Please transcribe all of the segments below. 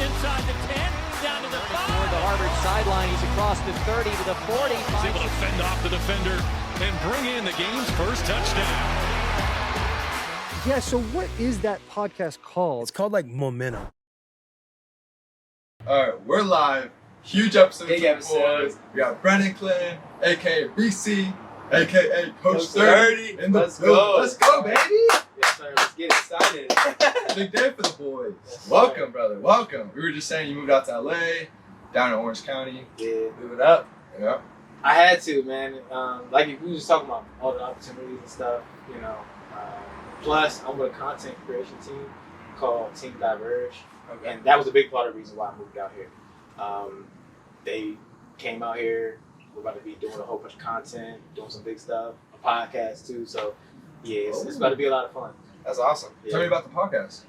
inside the 10, down to the 5. Toward the Harvard sideline, he's across the 30 to the 40. He's able to fend off the defender and bring in the game's first touchdown. Yeah, so what is that podcast called? It's called like Momentum. All right, we're live. Huge episode. Big episode. Boys. We got Brendan Clinton, aka BC, aka Coach 30. in the Let's building. go. Let's go, baby. Yes, sir. Let's get excited. Big day for the boys. Yes, Welcome, brother. Welcome. We were just saying you moved out to LA, down in Orange County. Yeah, move it up. Yeah. I had to, man. Like we were just talking about all the opportunities and stuff, you know. Plus, I'm with a content creation team called Team Diverge, and that was a big part of the reason why I moved out here. They came out here. We're about to be doing a whole bunch of content, doing some big stuff, a podcast too. So, yeah, it's about to be a lot of fun. That's awesome. Yeah. Tell me about the podcast.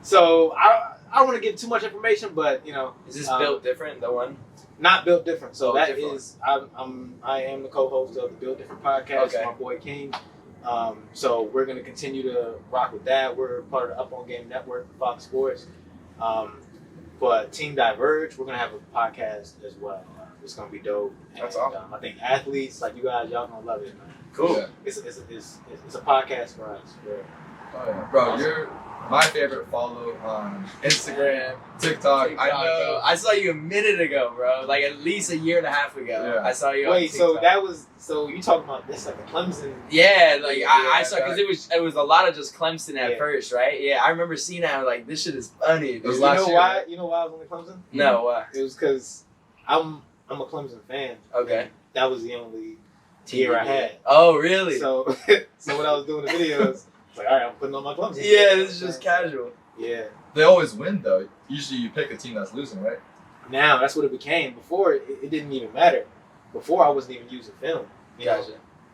So I don't want to give too much information, but you know, Is this built different, the one? Not Built Different. So that different. is I am the co-host of the Built Different podcast. Okay. My boy King. So we're gonna continue to rock with that. We're part of the Up On Game Network, Fox Sports. But Team Diverge, we're gonna have a podcast as well. It's gonna be dope. That's and, awesome. I think athletes like you guys, y'all gonna love it, man. Cool. Yeah. It's a podcast for us. Oh, yeah. Bro, you're my favorite follow on Instagram, TikTok. I know. Bro. I saw you a minute ago, bro. Like at least a year and a half ago. Yeah. I saw you. Wait, on so TikTok. so you talking about this like a Clemson? Yeah, like I Yeah, saw because it was a lot of just Clemson at Yeah. first, right? Yeah, I remember seeing that. I was like, this shit is funny. It was Dude. last year, right? You know why I was on the Clemson? No, why? It was because I'm a Clemson fan. Okay. That was the only year I had. Oh, really? So when I was doing the videos, it's like, all right, I'm putting on my Clemson. Yeah, this is just casual. Yeah. They always win though. Usually you pick a team that's losing, right? Now that's what it became. Before it didn't even matter. Before I wasn't even using film. You know? Gotcha.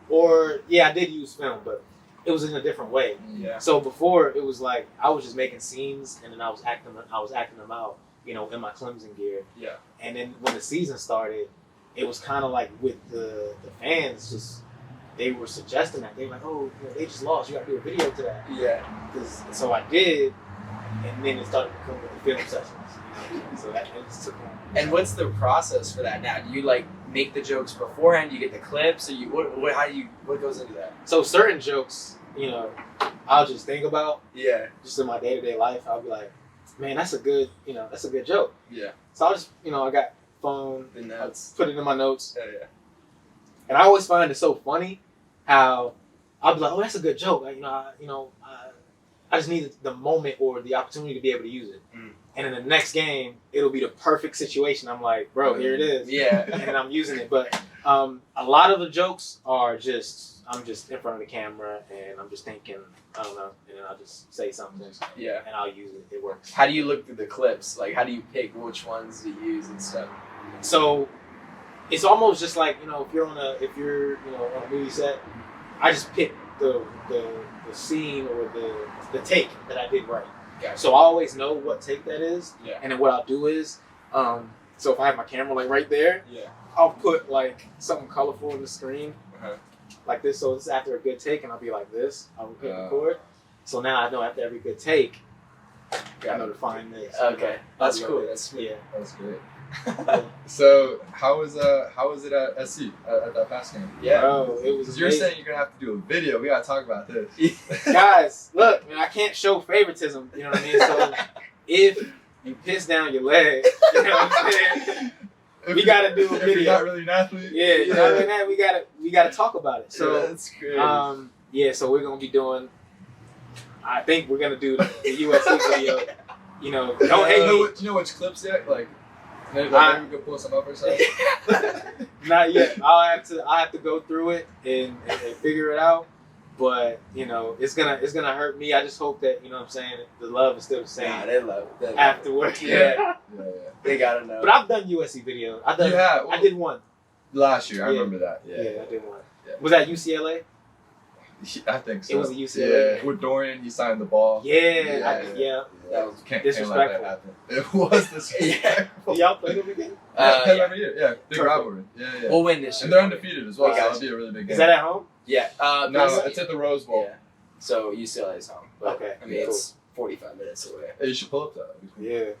Or yeah, I did use film, but it was in a different way. Yeah. So before it was like I was just making scenes and then I was acting them out, you know, in my Clemson gear. Yeah. And then when the season started, it was kind of like with the fans just they were suggesting that they were like, oh, you know, they just lost. You got to do a video to that. Yeah. So I did, and then it started becoming the film sessions. You know? So that it just took on. And what's the process for that now? Do you like make the jokes beforehand? Do you get the clips? Or you what goes into that? So certain jokes, you know, I'll just think about Yeah. just in my day-to-day life. I'll be like, man, that's a good joke. Yeah. So I'll just, you know, I got phone, The notes. put it in my notes. Yeah. And I always find it so funny how I'll be like, oh, that's a good joke. Like, I just need the moment or the opportunity to be able to use it. Mm. And in the next game, it'll be the perfect situation. I'm like, bro, here it is. Yeah. And I'm using it. But a lot of the jokes are I'm just in front of the camera and I'm just thinking, I don't know, and then I'll just say something Yeah. and I'll use it. It works. How do you look through the clips? Like, how do you pick which ones to use and stuff? So it's almost just like, you know, if you're on a movie set, I just pick the scene or the take that I did right. Gotcha. So I always know what take that is. Yeah. And then what I'll do is, so if I have my camera like right there, Yeah. I'll put like something colorful in the screen, Uh-huh. like this. So this is after a good take, and I'll be like this. I'll hit record. So now I know after every good take, I know to find this. Okay. That's I'll be cool. like That's sweet. Yeah. That's great. So how was it at SC at that pass game? Yeah. Bro, it was. Because you're amazing. saying you're gonna have to do a video. We gotta talk about this. Guys, look, man, I can't show favoritism. You know what I mean? So if you piss down your leg, you know what I'm saying? We gotta do a If video. you're not really an athlete. Yeah, you know what I mean? We gotta talk about it. So that's great. so we're gonna be doing. I think we're gonna do the USC video. You know, don't hate me. You know which clips yet? Like maybe we could pull some up or something. Not yet. I'll have to go through it and figure it out. But you know, it's gonna hurt me. I just hope that, you know what I'm saying, the love is still the same Nah, they love it. afterwards. Yeah. Yeah. They gotta know. But I've done USC videos. You have? I did one. Last year, I Yeah. remember that. Yeah, I did one. Yeah. Was that UCLA? I think so. It was a UCLA. Yeah. With Dorian, he signed the ball. Yeah. That was Can't let Disrespectful. that happen. It was disrespectful. Y'all play them again? Yeah, yeah. every year. Yeah, big Perfect. rivalry. Yeah. We'll win this year. And they're undefeated as well, so Gotcha. that'll be a really big game. Is that at home? Yeah. No, it's at the Rose Bowl. Yeah. So UCLA's home. But, Okay, I mean, cool. it's 45 minutes away. Hey, you should pull up that. Yeah.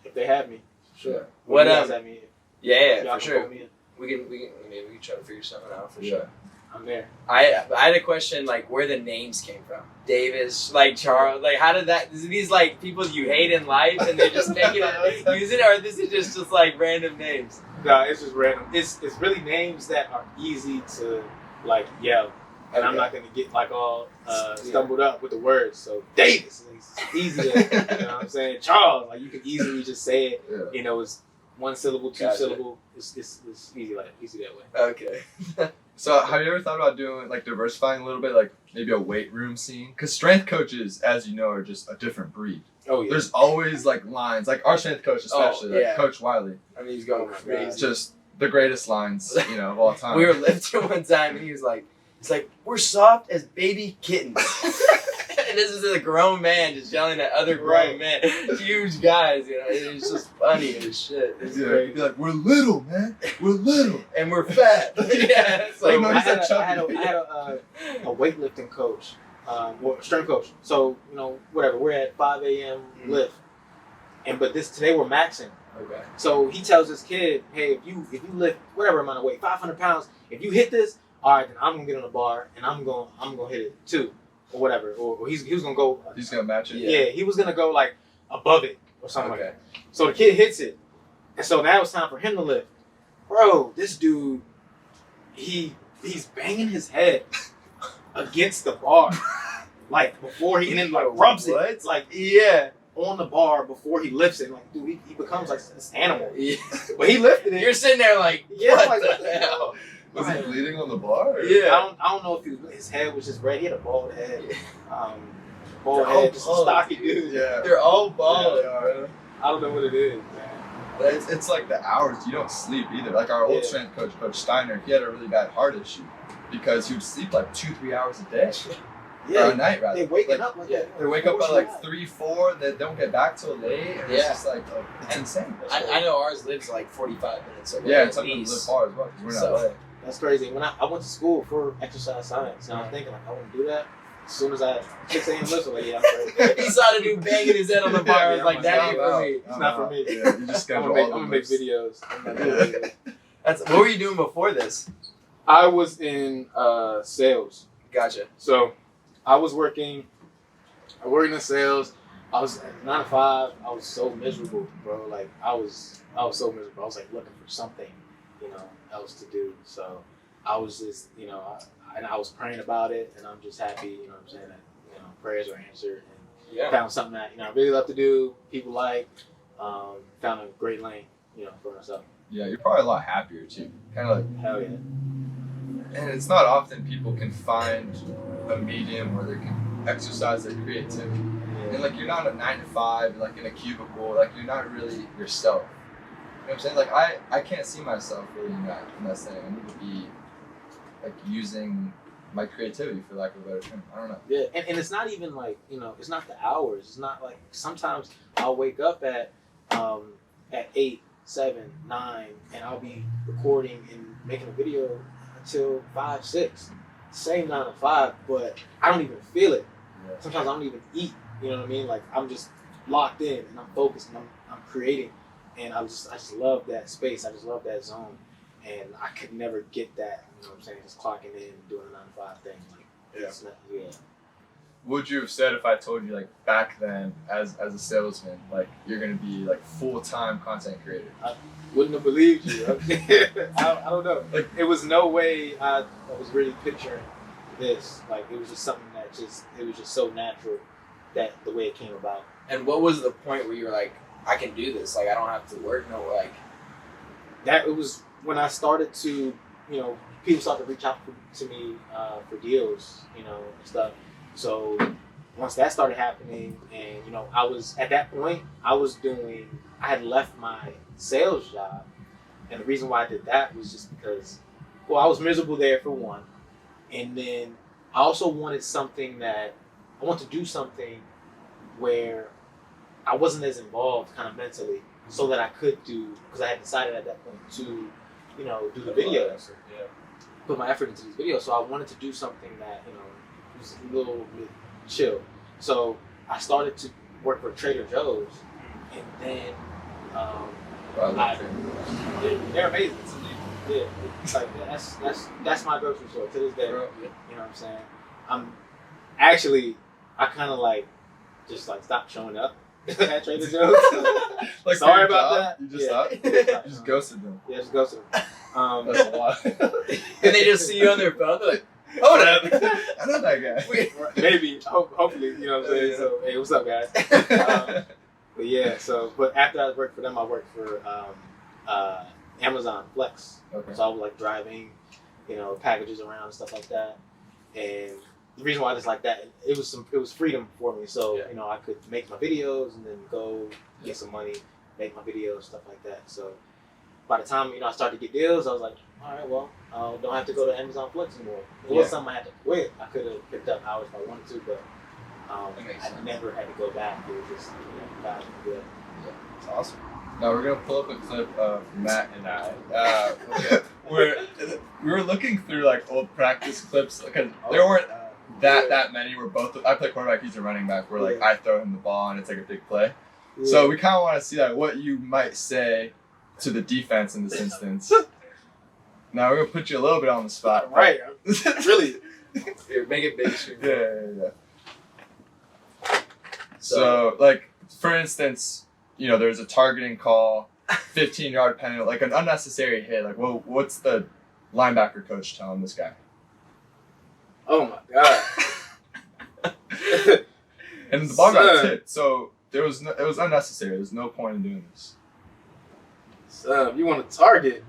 If they have me, sure. Yeah. What, You guys have me, Yeah, y'all for can sure. put me in. We can try to figure something out for Yeah. sure. I'm there. I had a question like where the names came from. Davis, like Charles, like how did that? Is these like people you hate in life and they just take it and use it, or this is just like random names? No, it's just random. It's really names that are easy to like yell, and I'm not gonna get like all stumbled up with the words. So Davis, it's easy to, you know what I'm saying? Charles, like you can easily just say it. Yeah. You know, it's one syllable, two Gotcha. syllable. It's easy that way. Okay. So have you ever thought about doing like diversifying a little bit, like maybe a weight room scene? Because strength coaches, as you know, are just a different breed. Oh yeah. There's always like lines, like our strength coach especially, Oh, yeah. like Coach Wiley. I mean, he's going Oh my crazy. It's just the greatest lines, you know, of all time. We were lifting one time and he was like, we're soft as baby kittens. And this is a grown man just yelling at other grown men, huge guys, you know. It's just funny as shit. It's Yeah, great. he'd be like, we're little, man. We're little. And we're fat. Yeah, it's like, No, I he's had, like a, I had, chubby. a, I had a weightlifting coach, well, strength coach. So you know, whatever. We're at 5 a.m. lift, but today we're maxing. okay. So he tells this kid, hey, if you lift whatever amount of weight, 500 pounds, if you hit this, all right, then I'm gonna get on the bar and I'm gonna hit it too, or whatever. Or he was gonna go. He's gonna match it. Yeah, he was gonna go like above it or something like Okay. that. So the kid hits it, and so now it's time for him to lift. Bro, this dude, he's banging his head against the bar, like before he, and then like rubs it. It's like Yeah. on the bar before he lifts it. Like, dude, he becomes like this animal. Yeah. But he lifted it. You're sitting there like, Yeah, what like, the hell? Was he bleeding on the bar? or- Yeah. I don't know if his head was just red. He had a bald head. Bald They're all head, just a bald. stocky dude. Yeah. They're all bald. Yeah, they are. I don't know what it is, man. But it's like the hours you don't sleep either. Like our old Yeah. strength coach, Coach Steiner, he had a really bad heart issue because he would sleep like 2-3 hours a day. Or a night rather. They waking Like, up like yeah, that. They wake up at like 3-4, they don't get back till late, and it's Yeah. just like, it's insane. I know ours lives like 45 minutes away. Yeah, at and some of them least. live far as well because we're not So- LA. That's crazy. When I went to school for exercise science, and I was thinking like I want to do that. As soon as I 6 a.m. lift, like yeah, I'm ready. He saw the dude banging his head on the bar. I was like, that ain't for me. It's not for me. Yeah, you just I'm schedule gonna all the make lifts. videos. I'm gonna do videos. What were you doing before this? I was in sales, Gotcha. so I was working. I worked in sales. I was at 9 to 5. I was so miserable, bro. Like I was so miserable. I was like looking for something, else to do. So I was just, I was praying about it, and I'm just happy, you know what I'm saying, that prayers were answered, and Yeah. found something that I really love to do. People like, found a great lane, for myself. Yeah, you're probably a lot happier too. Kind of like, Hell yeah. and it's not often people can find a medium where they can exercise their creativity. And like, you're not a 9 to 5, like in a cubicle, like you're not really yourself. You know what I'm saying? Like I can't see myself really in that setting. I need to be like using my creativity, for lack of a better term. I don't know. Yeah, and it's not even like, it's not the hours. It's not like, sometimes I'll wake up at 8, 7, 9, and I'll be recording and making a video until 5, 6. Same 9 to 5, but I don't even feel it. Yeah. Sometimes I don't even eat. You know what I mean? Like I'm just locked in and I'm focused and I'm creating, and I just love that space. I just love that zone, and I could never get that. You know what I'm saying? Just clocking in, doing a 9 to 5 thing. Like it's not, yeah. What would you have said if I told you, like, back then, as a salesman, like, you're gonna be like full-time content creator? Wouldn't have believed you. I don't know. Like it was no way I was really picturing this. Like it was just something that it was just so natural that the way it came about. And what was the point where you were like, I can do this? Like, I don't have to work. No, like. That it was when I started to, people started to reach out to me for deals, and stuff. So once that started happening, and I was at that point, I had left my sales job, and the reason why I did that was just because, well, I was miserable there for one, and then I also wanted I want to do something where I wasn't as involved kind of mentally, so that I could because I had decided at that point to, do the videos, put my effort into these videos. So I wanted to do something that, was a little bit chill. So I started to work for Trader Joe's, and then They're amazing to me. Yeah, it's like that's my grocery store to this day. You know what I'm saying? I kind of like just like stopped showing up at Trader Joe's. Like sorry for your about job, that. You just Yeah. stopped? You just ghosted them. Yeah, just ghosted them. That's a lot. And they just see you on their phone. They're like, hold up. I know that guy. Maybe, hopefully, you know what I'm saying? So, hey, what's up, guys? But yeah, but after I worked for them, I worked for Amazon Flex. Okay. So I was like driving, you know, packages around and stuff like that. And the reason why I just like that, it was freedom for me. So, you know, I could make my videos and then go get some money, make my videos, stuff like that. So by the time, you know, I started to get deals, I was like, all right, well, I don't have to go to Amazon Flex anymore. It was something I had to quit. I could have picked up hours if I wanted to, but I never had to go back. It was just, you know, God was good. Yeah, it's awesome. Now we're gonna pull up a clip of Matt and I. We were looking through like old practice clips because there weren't that many. I play quarterback, he's a running back. Where like I throw him the ball and it's like a big play. Yeah. So we kind of want to see like what you might say to the defense in this instance. Now we're gonna put you a little bit on the spot. Right. Really. Here, make it big. Yeah. So like for instance, you know, there's a targeting call, 15-yard penalty, like an unnecessary hit. Like, well, what's the linebacker coach telling this guy? Oh my God. And the ball got tipped, so it was unnecessary. There's no point in doing this. If you want to target,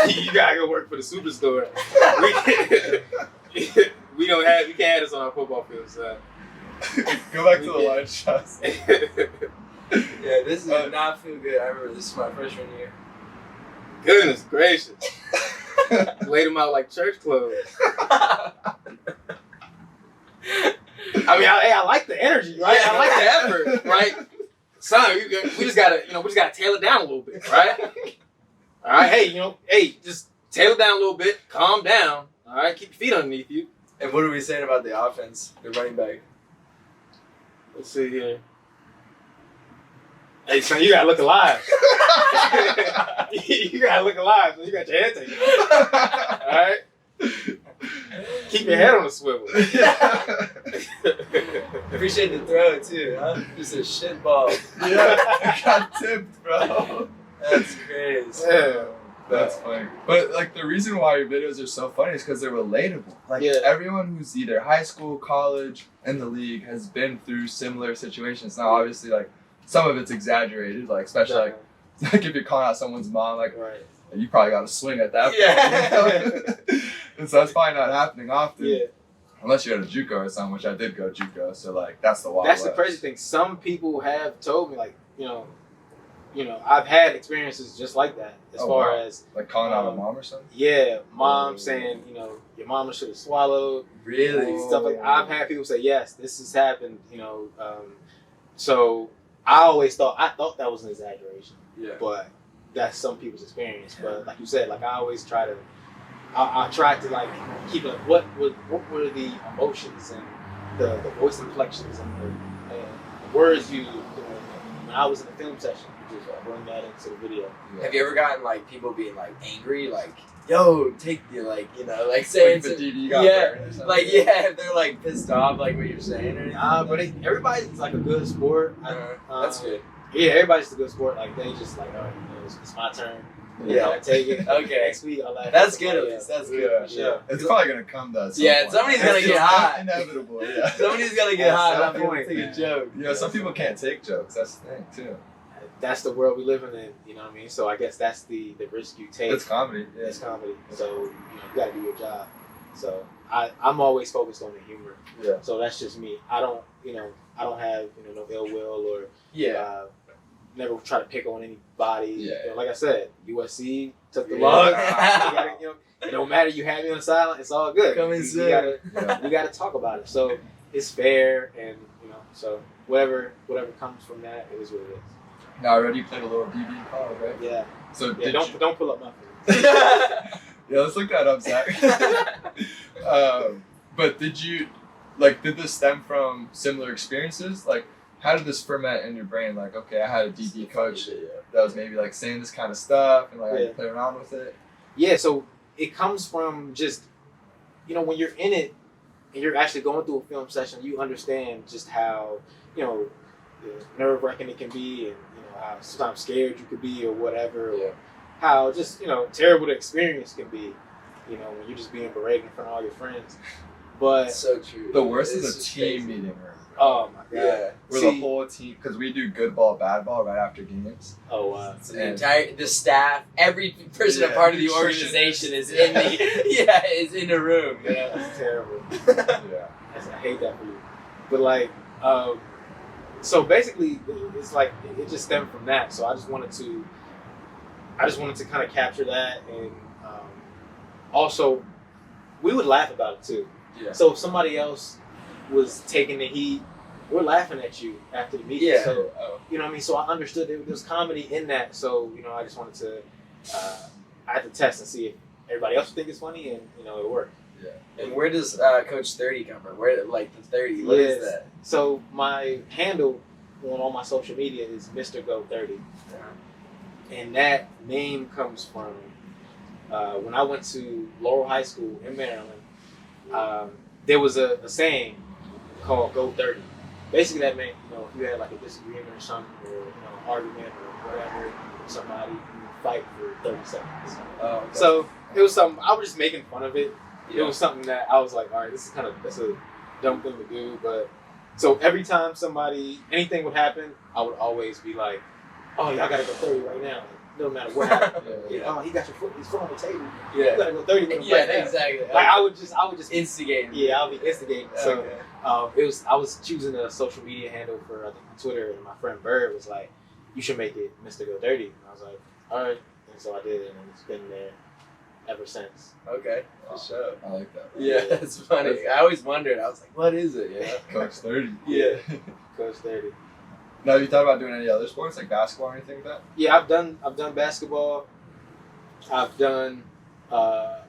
you gotta go work for the superstore. We can't have this on our football field, son. Go back to the line shots. Yeah, this did not feel good. I remember this is my freshman year. Goodness gracious. Laid them out like church clothes. I mean, I like the energy, right? I like the effort, right? Son, we just gotta tail it down a little bit, right? All right, just tail it down a little bit, calm down, all right? Keep your feet underneath you. And what are we saying about the offense, the running back? Let's see here. Hey, son, you gotta look alive. You gotta look alive, so you got your head taken. All right? Keep your head on the swivel. Appreciate the throw, too, huh? Just a shit ball. Yeah, I got tipped, bro. That's crazy. Yeah. That's funny. But, like, the reason why your videos are so funny is because they're relatable. Like, everyone who's either high school, college, in the league has been through similar situations. Now, obviously, like, some of it's exaggerated, like, especially, like if you're calling out someone's mom, like, you probably got to swing at that point. You know? And so that's probably not happening often. Yeah. Unless you're at a JUCO or something, which I did go JUCO, so, like, that's the wild That's west. the crazy thing. Some people have told me, like, you know, I've had experiences just like that as far as... Like calling out a mom or something? Yeah, mom saying, you know, your mama should have swallowed. Really? Stuff like I've had people say, yes, this has happened, you know. So I thought that was an exaggeration. Yeah. But that's some people's experience. Yeah. But like you said, like I always try to, I tried to like keep it, what were the emotions and the voice inflections and the words used when I was in the film session. Bring that into the video. Yeah. Have you ever gotten like people being like angry, like, yo, take the like saying like if they're like pissed off like what you're saying or anything? But everybody's like a good sport. That's good. Yeah, everybody's a good sport. Like they just like, all right, it's my turn. Yeah, take it. Okay, next week I'll laugh. That's good. At least that's good. Yeah, it's probably gonna come to us. Yeah, somebody's gonna get hot. Inevitable. Yeah, somebody's gonna get hot. Not be able to take a joke. You know, some people can't take jokes. That's the thing too. That's the world we live in, you know what I mean? So I guess that's the risk you take. It's comedy. Yeah. It's comedy. So, you gotta do your job. So I'm always focused on the humor. Yeah. So that's just me. I don't have, no ill will or never try to pick on anybody. Yeah. Like I said, USC took the log. It don't matter, you have me on the sideline, it's all good. Come in soon. We gotta talk about it. So it's fair and so whatever comes from that, it is what it is. Now, I already played a little DB in college, right? Yeah. So don't pull up my phone. Yeah, let's look that up, Zach. But did this stem from similar experiences? Like, how did this ferment in your brain? Like, okay, I had a DB coach that was maybe like saying this kind of stuff, and like I could play around with it. Yeah, so it comes from just, when you're in it and you're actually going through a film session, you understand just how, nerve-wracking it can be, and how sometimes scared you could be or whatever, or how just terrible the experience can be, when you're just being berated in front of all your friends. But That's so true. The worst is a team meeting room. Oh my god! Yeah, where the whole team, because we do good ball, bad ball right after games. Oh wow! So the staff, every person a part of the organization is in is in a room. That's terrible. Yeah, I hate that for you. But so basically, it's like it just stemmed from that. So I just wanted to kind of capture that, and also we would laugh about it too. Yeah. So if somebody else was taking the heat, we're laughing at you after the meeting. Yeah. So you know what I mean. So I understood there was comedy in that. So I just wanted to I had to test and see if everybody else would think it's funny, and it worked. Yeah. And where does Coach 30 come from? Where the 30? What is that? So my handle on all my social media is Mr. Go 30, and that name comes from when I went to Laurel High School in Maryland. There was a saying called "Go 30." Basically, that meant if you had like a disagreement or something, or argument or whatever with somebody, you fight for 30 seconds. So it was something I was just making fun of it. It was something that I was like, all right, that's a dumb thing to do. But so every time anything would happen, I would always be like, oh yeah, I gotta go 30 right now. No matter what happened. Oh, he got his foot on the table. Yeah. You gotta go 30 minutes. Yeah, exactly. Like I would just instigate. Yeah, I'll be instigating. So I was choosing a social media handle for I think Twitter, and my friend Bird was like, you should make it Mr. Go 30. And I was like, all right. And so I did it, and it's been there ever since. Okay, for sure. I like that. Yeah, it's funny. I always wondered. I was like, what is it? Coach 30. Yeah. Coach 30. Now, have you thought about doing any other sports like basketball or anything like that? Yeah, I've done basketball. I've done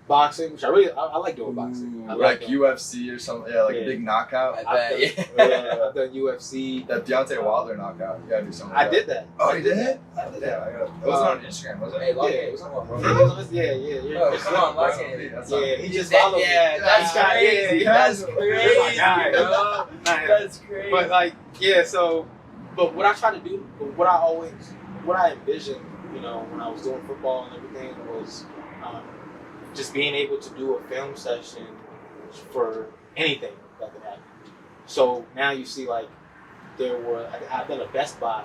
boxing, which I like doing boxing. I like doing UFC or something. Yeah, like a big knockout. I bet. I've done UFC. That Deontay Wilder knockout. You gotta do something. I did that. Oh, you did? I did Yeah, that. it wasn't on Instagram, was it? Hey, lock Yeah, it. it was Come on, bro. Yeah. Oh, come on, lock it. Yeah, he just followed me. That's crazy. Yeah, That's my crazy, guy. bro. That's crazy. But but what I try to do, what I envisioned, when I was doing football and everything was just being able to do a film session for anything that could happen. So now you see I've done a Best Buy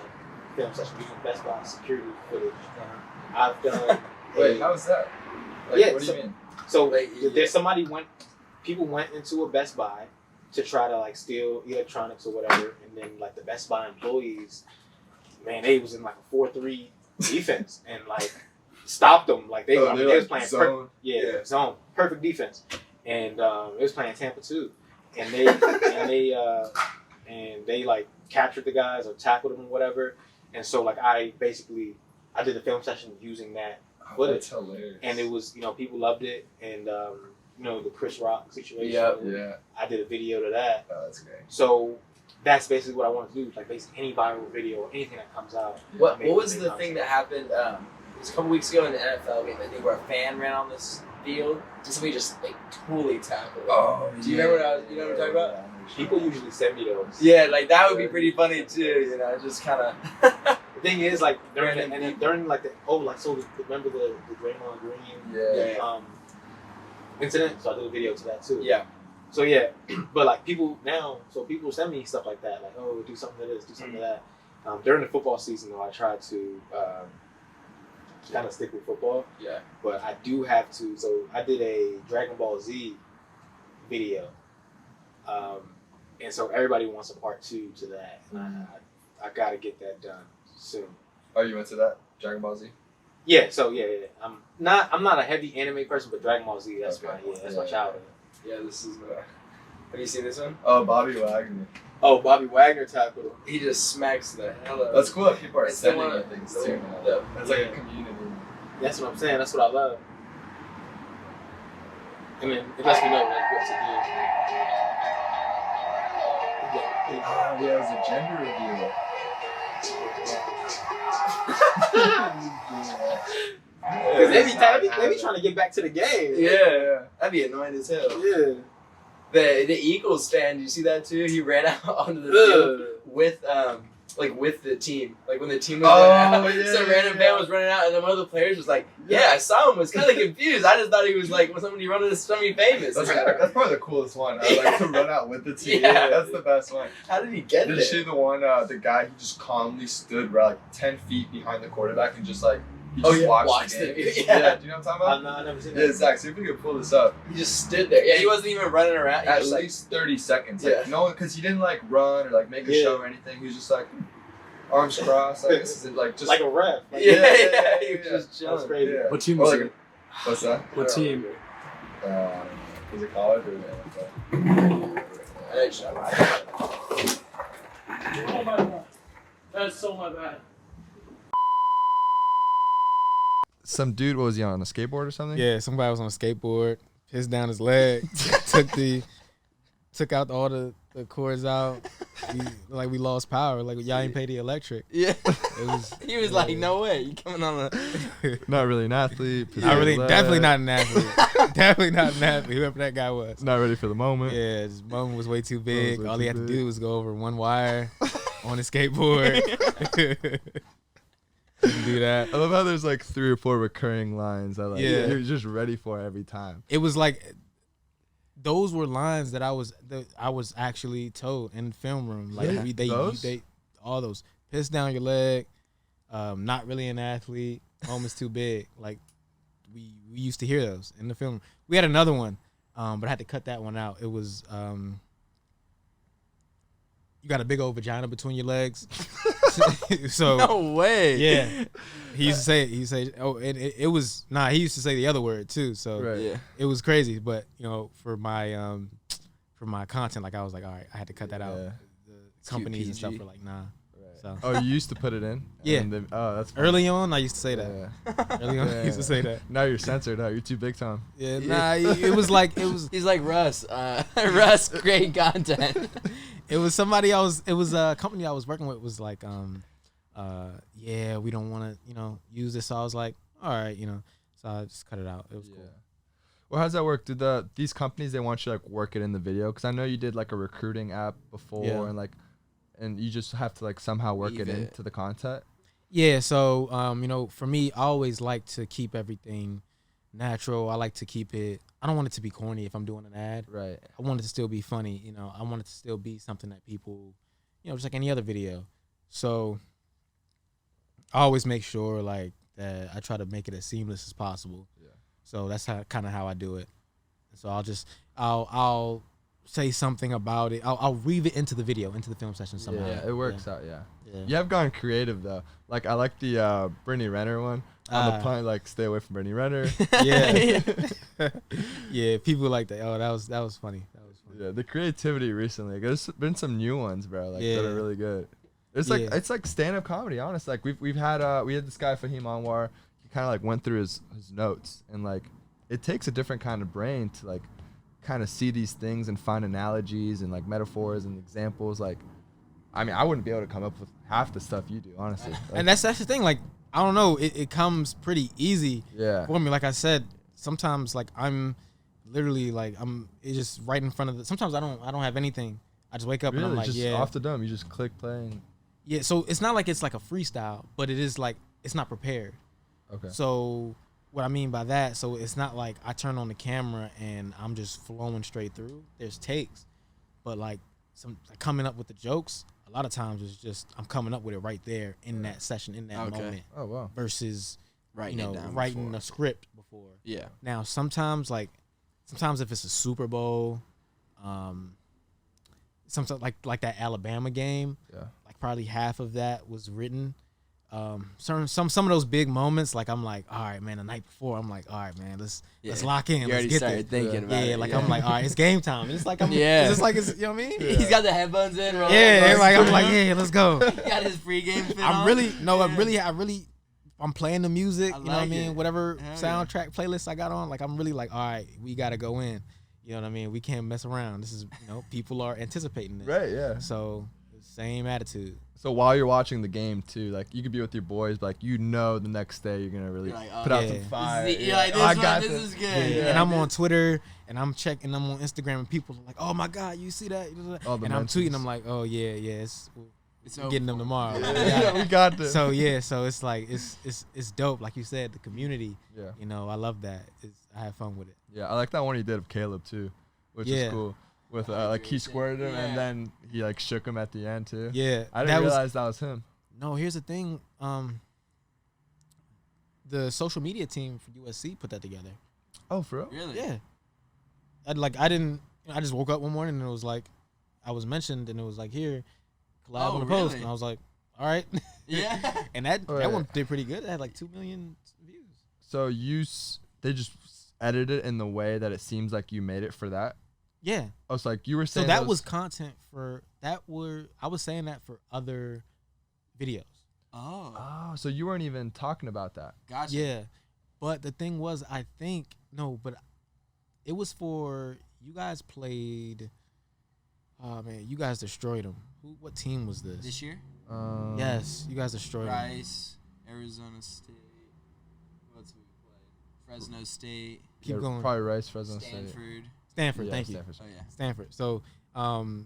film session using Best Buy security footage. I've done. Wait, how was that? What do you mean? So people went into a Best Buy to try to steal electronics or whatever, and then the Best Buy employees, man, they was in a 4-3 defense and stopped them. They was playing zone. Zone, perfect defense, and it was playing Tampa too, and they captured the guys or tackled them or whatever, and so I did the film session using that footage. That's hilarious. And it was people loved it, and the Chris Rock situation. Yeah. I did a video to that. Oh, that's great. So that's basically what I want to do. Basically any viral video or anything that comes out. What was the thing that happened? It was a couple weeks ago in the NFL game. I think where a fan ran on this field and somebody just totally tackled him. Oh, do you remember what I'm talking about? People usually send me those. Yeah, that would be pretty funny too. Just kind of. The thing is, during remember the Draymond Green incident? So I did a video to that too. Yeah. So yeah, but people send me stuff like that, do something to this, do something to that. During the football season though, I try to kind of stick with football. Yeah. But I do have to. So I did a Dragon Ball Z video, and so everybody wants a part 2 to that. And I got to get that done soon. Oh, you went to that Dragon Ball Z? Yeah. So yeah. I'm not a heavy anime person, but Dragon Ball Z. That's my childhood. Yeah, this is. Have you seen this one? Oh, Bobby Wagner. Oh, Bobby Wagner tackled him. He just smacks the hell out of That's cool that people are It's sending the you things too. It's like a community. That's what I'm saying. That's what I love. And then it lets me know what to do. Oh, yeah, it was a gender reveal. Because they be trying to get back to the game. Yeah, that'd be annoying as hell. Yeah. The Eagles fan, did you see that too? He ran out onto the field with with the team. Like when the team was running out. Yeah, Some random fan was running out and then one of the players was like, yeah, I saw him, was kinda confused. I just thought he was like somebody running to somebody famous. That's probably the coolest one. I like to run out with the team. Yeah. That's the best one. How did he get Did there? you see the one, the guy who just calmly stood like 10 feet behind the quarterback and just like, he just watched the game? Yeah. Do you know what I'm talking about? I've never seen Yeah, that. Zach, see if we can pull this up. He just stood there. Yeah, he wasn't even running around. He At was least 30 seconds. Yeah. Like, no, because he didn't like run or like make a show or anything. He was just like, arms crossed. Like, this is like just. Like a ref. like, he was just chilling. That's crazy. Yeah. What team Or was like it? What's that? What team? Is it college or Oh my god. That's so my bad. Some dude, what was he on a skateboard or something? Yeah, somebody was on a skateboard, pissed down his leg, took out all the cords out. We lost power. Like y'all ain't pay the electric. Yeah. It was. He was like, no way. You coming on a. Not really an athlete. Definitely not an athlete. Definitely not an athlete. Whoever that guy was. Not ready for the moment. Yeah, his moment was way too big. way All he too had to big. do was go over one wire on his skateboard. Didn't do that. I love how there's like 3 or 4 recurring lines that like Yeah. you're just ready for every time. It was like those were lines that I was actually told in the film room. Like Yeah. they all those piss down your leg, not really an athlete, moment's too big. Like we used to hear those in the film. We had another one, but I had to cut that one out. It was you got a big old vagina between your legs. So No way. yeah, he used to say it. He used to say, oh, it was he used to say the other word too. So Right. Yeah. it was crazy. But for my content, like I was like, all right, I had to cut that out. Yeah. The companies and stuff PG. were like, nah. So Oh, you used to put it in? Yeah. And then, oh, that's funny. early on, I used to say that. Yeah. Early on, I used to say that. Now you're censored. You're too big time. Yeah, nah. It was like it was. He's like Russ. Russ, great content. It was somebody I was. It was a company I was working with. Was like, yeah, we don't want to, use this. So I was like, all right, So I just cut it out. It was cool. Well, how's that work? Did these companies, they want you to like work it in the video? Because I know you did like a recruiting app before, Yeah. and you just have to like somehow work Weave it it. into the content. Yeah. So for me, I always like to keep everything natural. I like to keep it. I don't want it to be corny if I'm doing an ad. Right. I want it to still be funny. I want it to still be something that people, just like any other video. So I always make sure like that I try to make it as seamless as possible. Yeah. So that's kind of how I do it. So I'll say something about it. I'll weave it into the video, into the film session somehow. Yeah, it works out. Yeah. Yeah. You have gone creative though. Like I like the Brittany Renner one. On the point, like stay away from Brittany Renner. Yeah. Yeah. People like that. Oh, that was funny. That was funny. Yeah, the creativity recently. Like, there's been some new ones, bro. Like that Yeah. are really good. It's like stand-up comedy, honestly. Like we had this guy Fahim Anwar. He kind of like went through his notes, and like it takes a different kind of brain to like kind of see these things and find analogies and like metaphors and examples. Like, I mean, I wouldn't be able to come up with half the stuff you do, honestly. Like, And that's the thing. Like, I don't know. It comes pretty easy yeah, for me. Like I said, sometimes like I'm literally like it's just right in front of sometimes I don't have anything. I just wake up really, and I'm like, just yeah. off the dome. You just click playing. Yeah, so it's not like it's like a freestyle, but it is like it's not prepared. Okay. So what I mean by that, so it's not like I turn on the camera and I'm just flowing straight through. There's takes, but like coming up with the jokes, a lot of times it's just I'm coming up with it right there in that session, in that moment, Oh wow. versus Writing it down writing before. a script before. Yeah. Now sometimes if it's a Super Bowl, sometimes like that Alabama game. Yeah. Probably half of that was written. Some of those big moments, like I'm like, all right, man. The night before, I'm like, all right, man. Let's lock in. You Let's already get started this. thinking about it. Yeah, like I'm like, all right, it's game time. It's like Yeah. It's like it's you know what I mean? He's got the headphones in. Rolling Yeah, like I'm like, yeah, let's go. He got his pregame fit on. I'm playing the music. I You know what I like mean? it. Whatever Hell yeah. soundtrack playlist I got on, like I'm really like, all right, we gotta go in. You know what I mean? We can't mess around. This is, people are anticipating this. Right, yeah. So, same attitude. So while you're watching the game too, like you could be with your boys, but like the next day you're gonna really put out some fire. You're like, this is good. Yeah. And I'm on Twitter and I'm on Instagram and people are like, oh my God, you see that? And I'm tweeting, I'm like, oh yeah, it's getting them tomorrow. Yeah, we got this. So so it's like it's dope. Like you said, the community. Yeah. I love that. I have fun with it. Yeah, I like that one he did of Caleb too, which is cool. With he squirted him and then he like shook him at the end too. Yeah, I didn't realize that was him. No, here's the thing. The social media team for USC put that together. Oh, for real? Really? Yeah. I just woke up one morning and it was like, I was mentioned and it was like, here, collab on the post, and I was like, all right. Yeah. And that one did pretty good. It had like 2 million views. So they just edited it in the way that it seems like you made it for that. Yeah. Oh, it's like you were saying. So that was content I was saying that for other videos. Oh. So you weren't even talking about that. Gotcha. Yeah. But the thing was, but it was for, you guys played, oh man, you guys destroyed them. What team was this? This year? Yes, you guys destroyed them. Rice, Arizona State. What's we played? Fresno State. Keep going. Probably Rice, Fresno Stanford. State. Stanford, Yeah, thank you. Stanford. Oh yeah. Stanford. So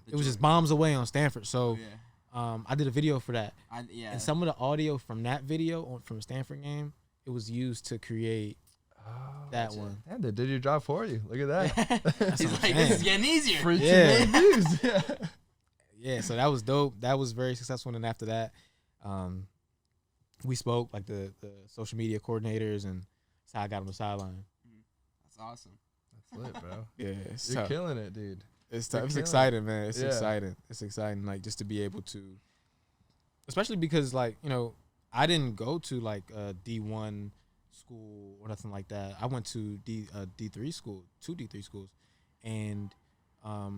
it was just bombs away on Stanford. So I did a video for that. And some of the audio from that video from the Stanford game, it was used to create that one. Damn, they did your job for you. Look at that. He's like, this is getting easier. Free 2 Yeah. million views. Yeah. Yeah, so that was dope. That was very successful. And after that, we spoke, like the social media coordinators, and that's how I got on the sideline. That's awesome. That's lit, bro. Yeah, it's You're tough. killing it, dude. It's You're tough. It's killing exciting, man. It's Yeah. exciting. It's exciting, like, just to be able to, especially because, like, I didn't go to like a D1 school or nothing like that. I went to D3 school, 2 D3 schools, and I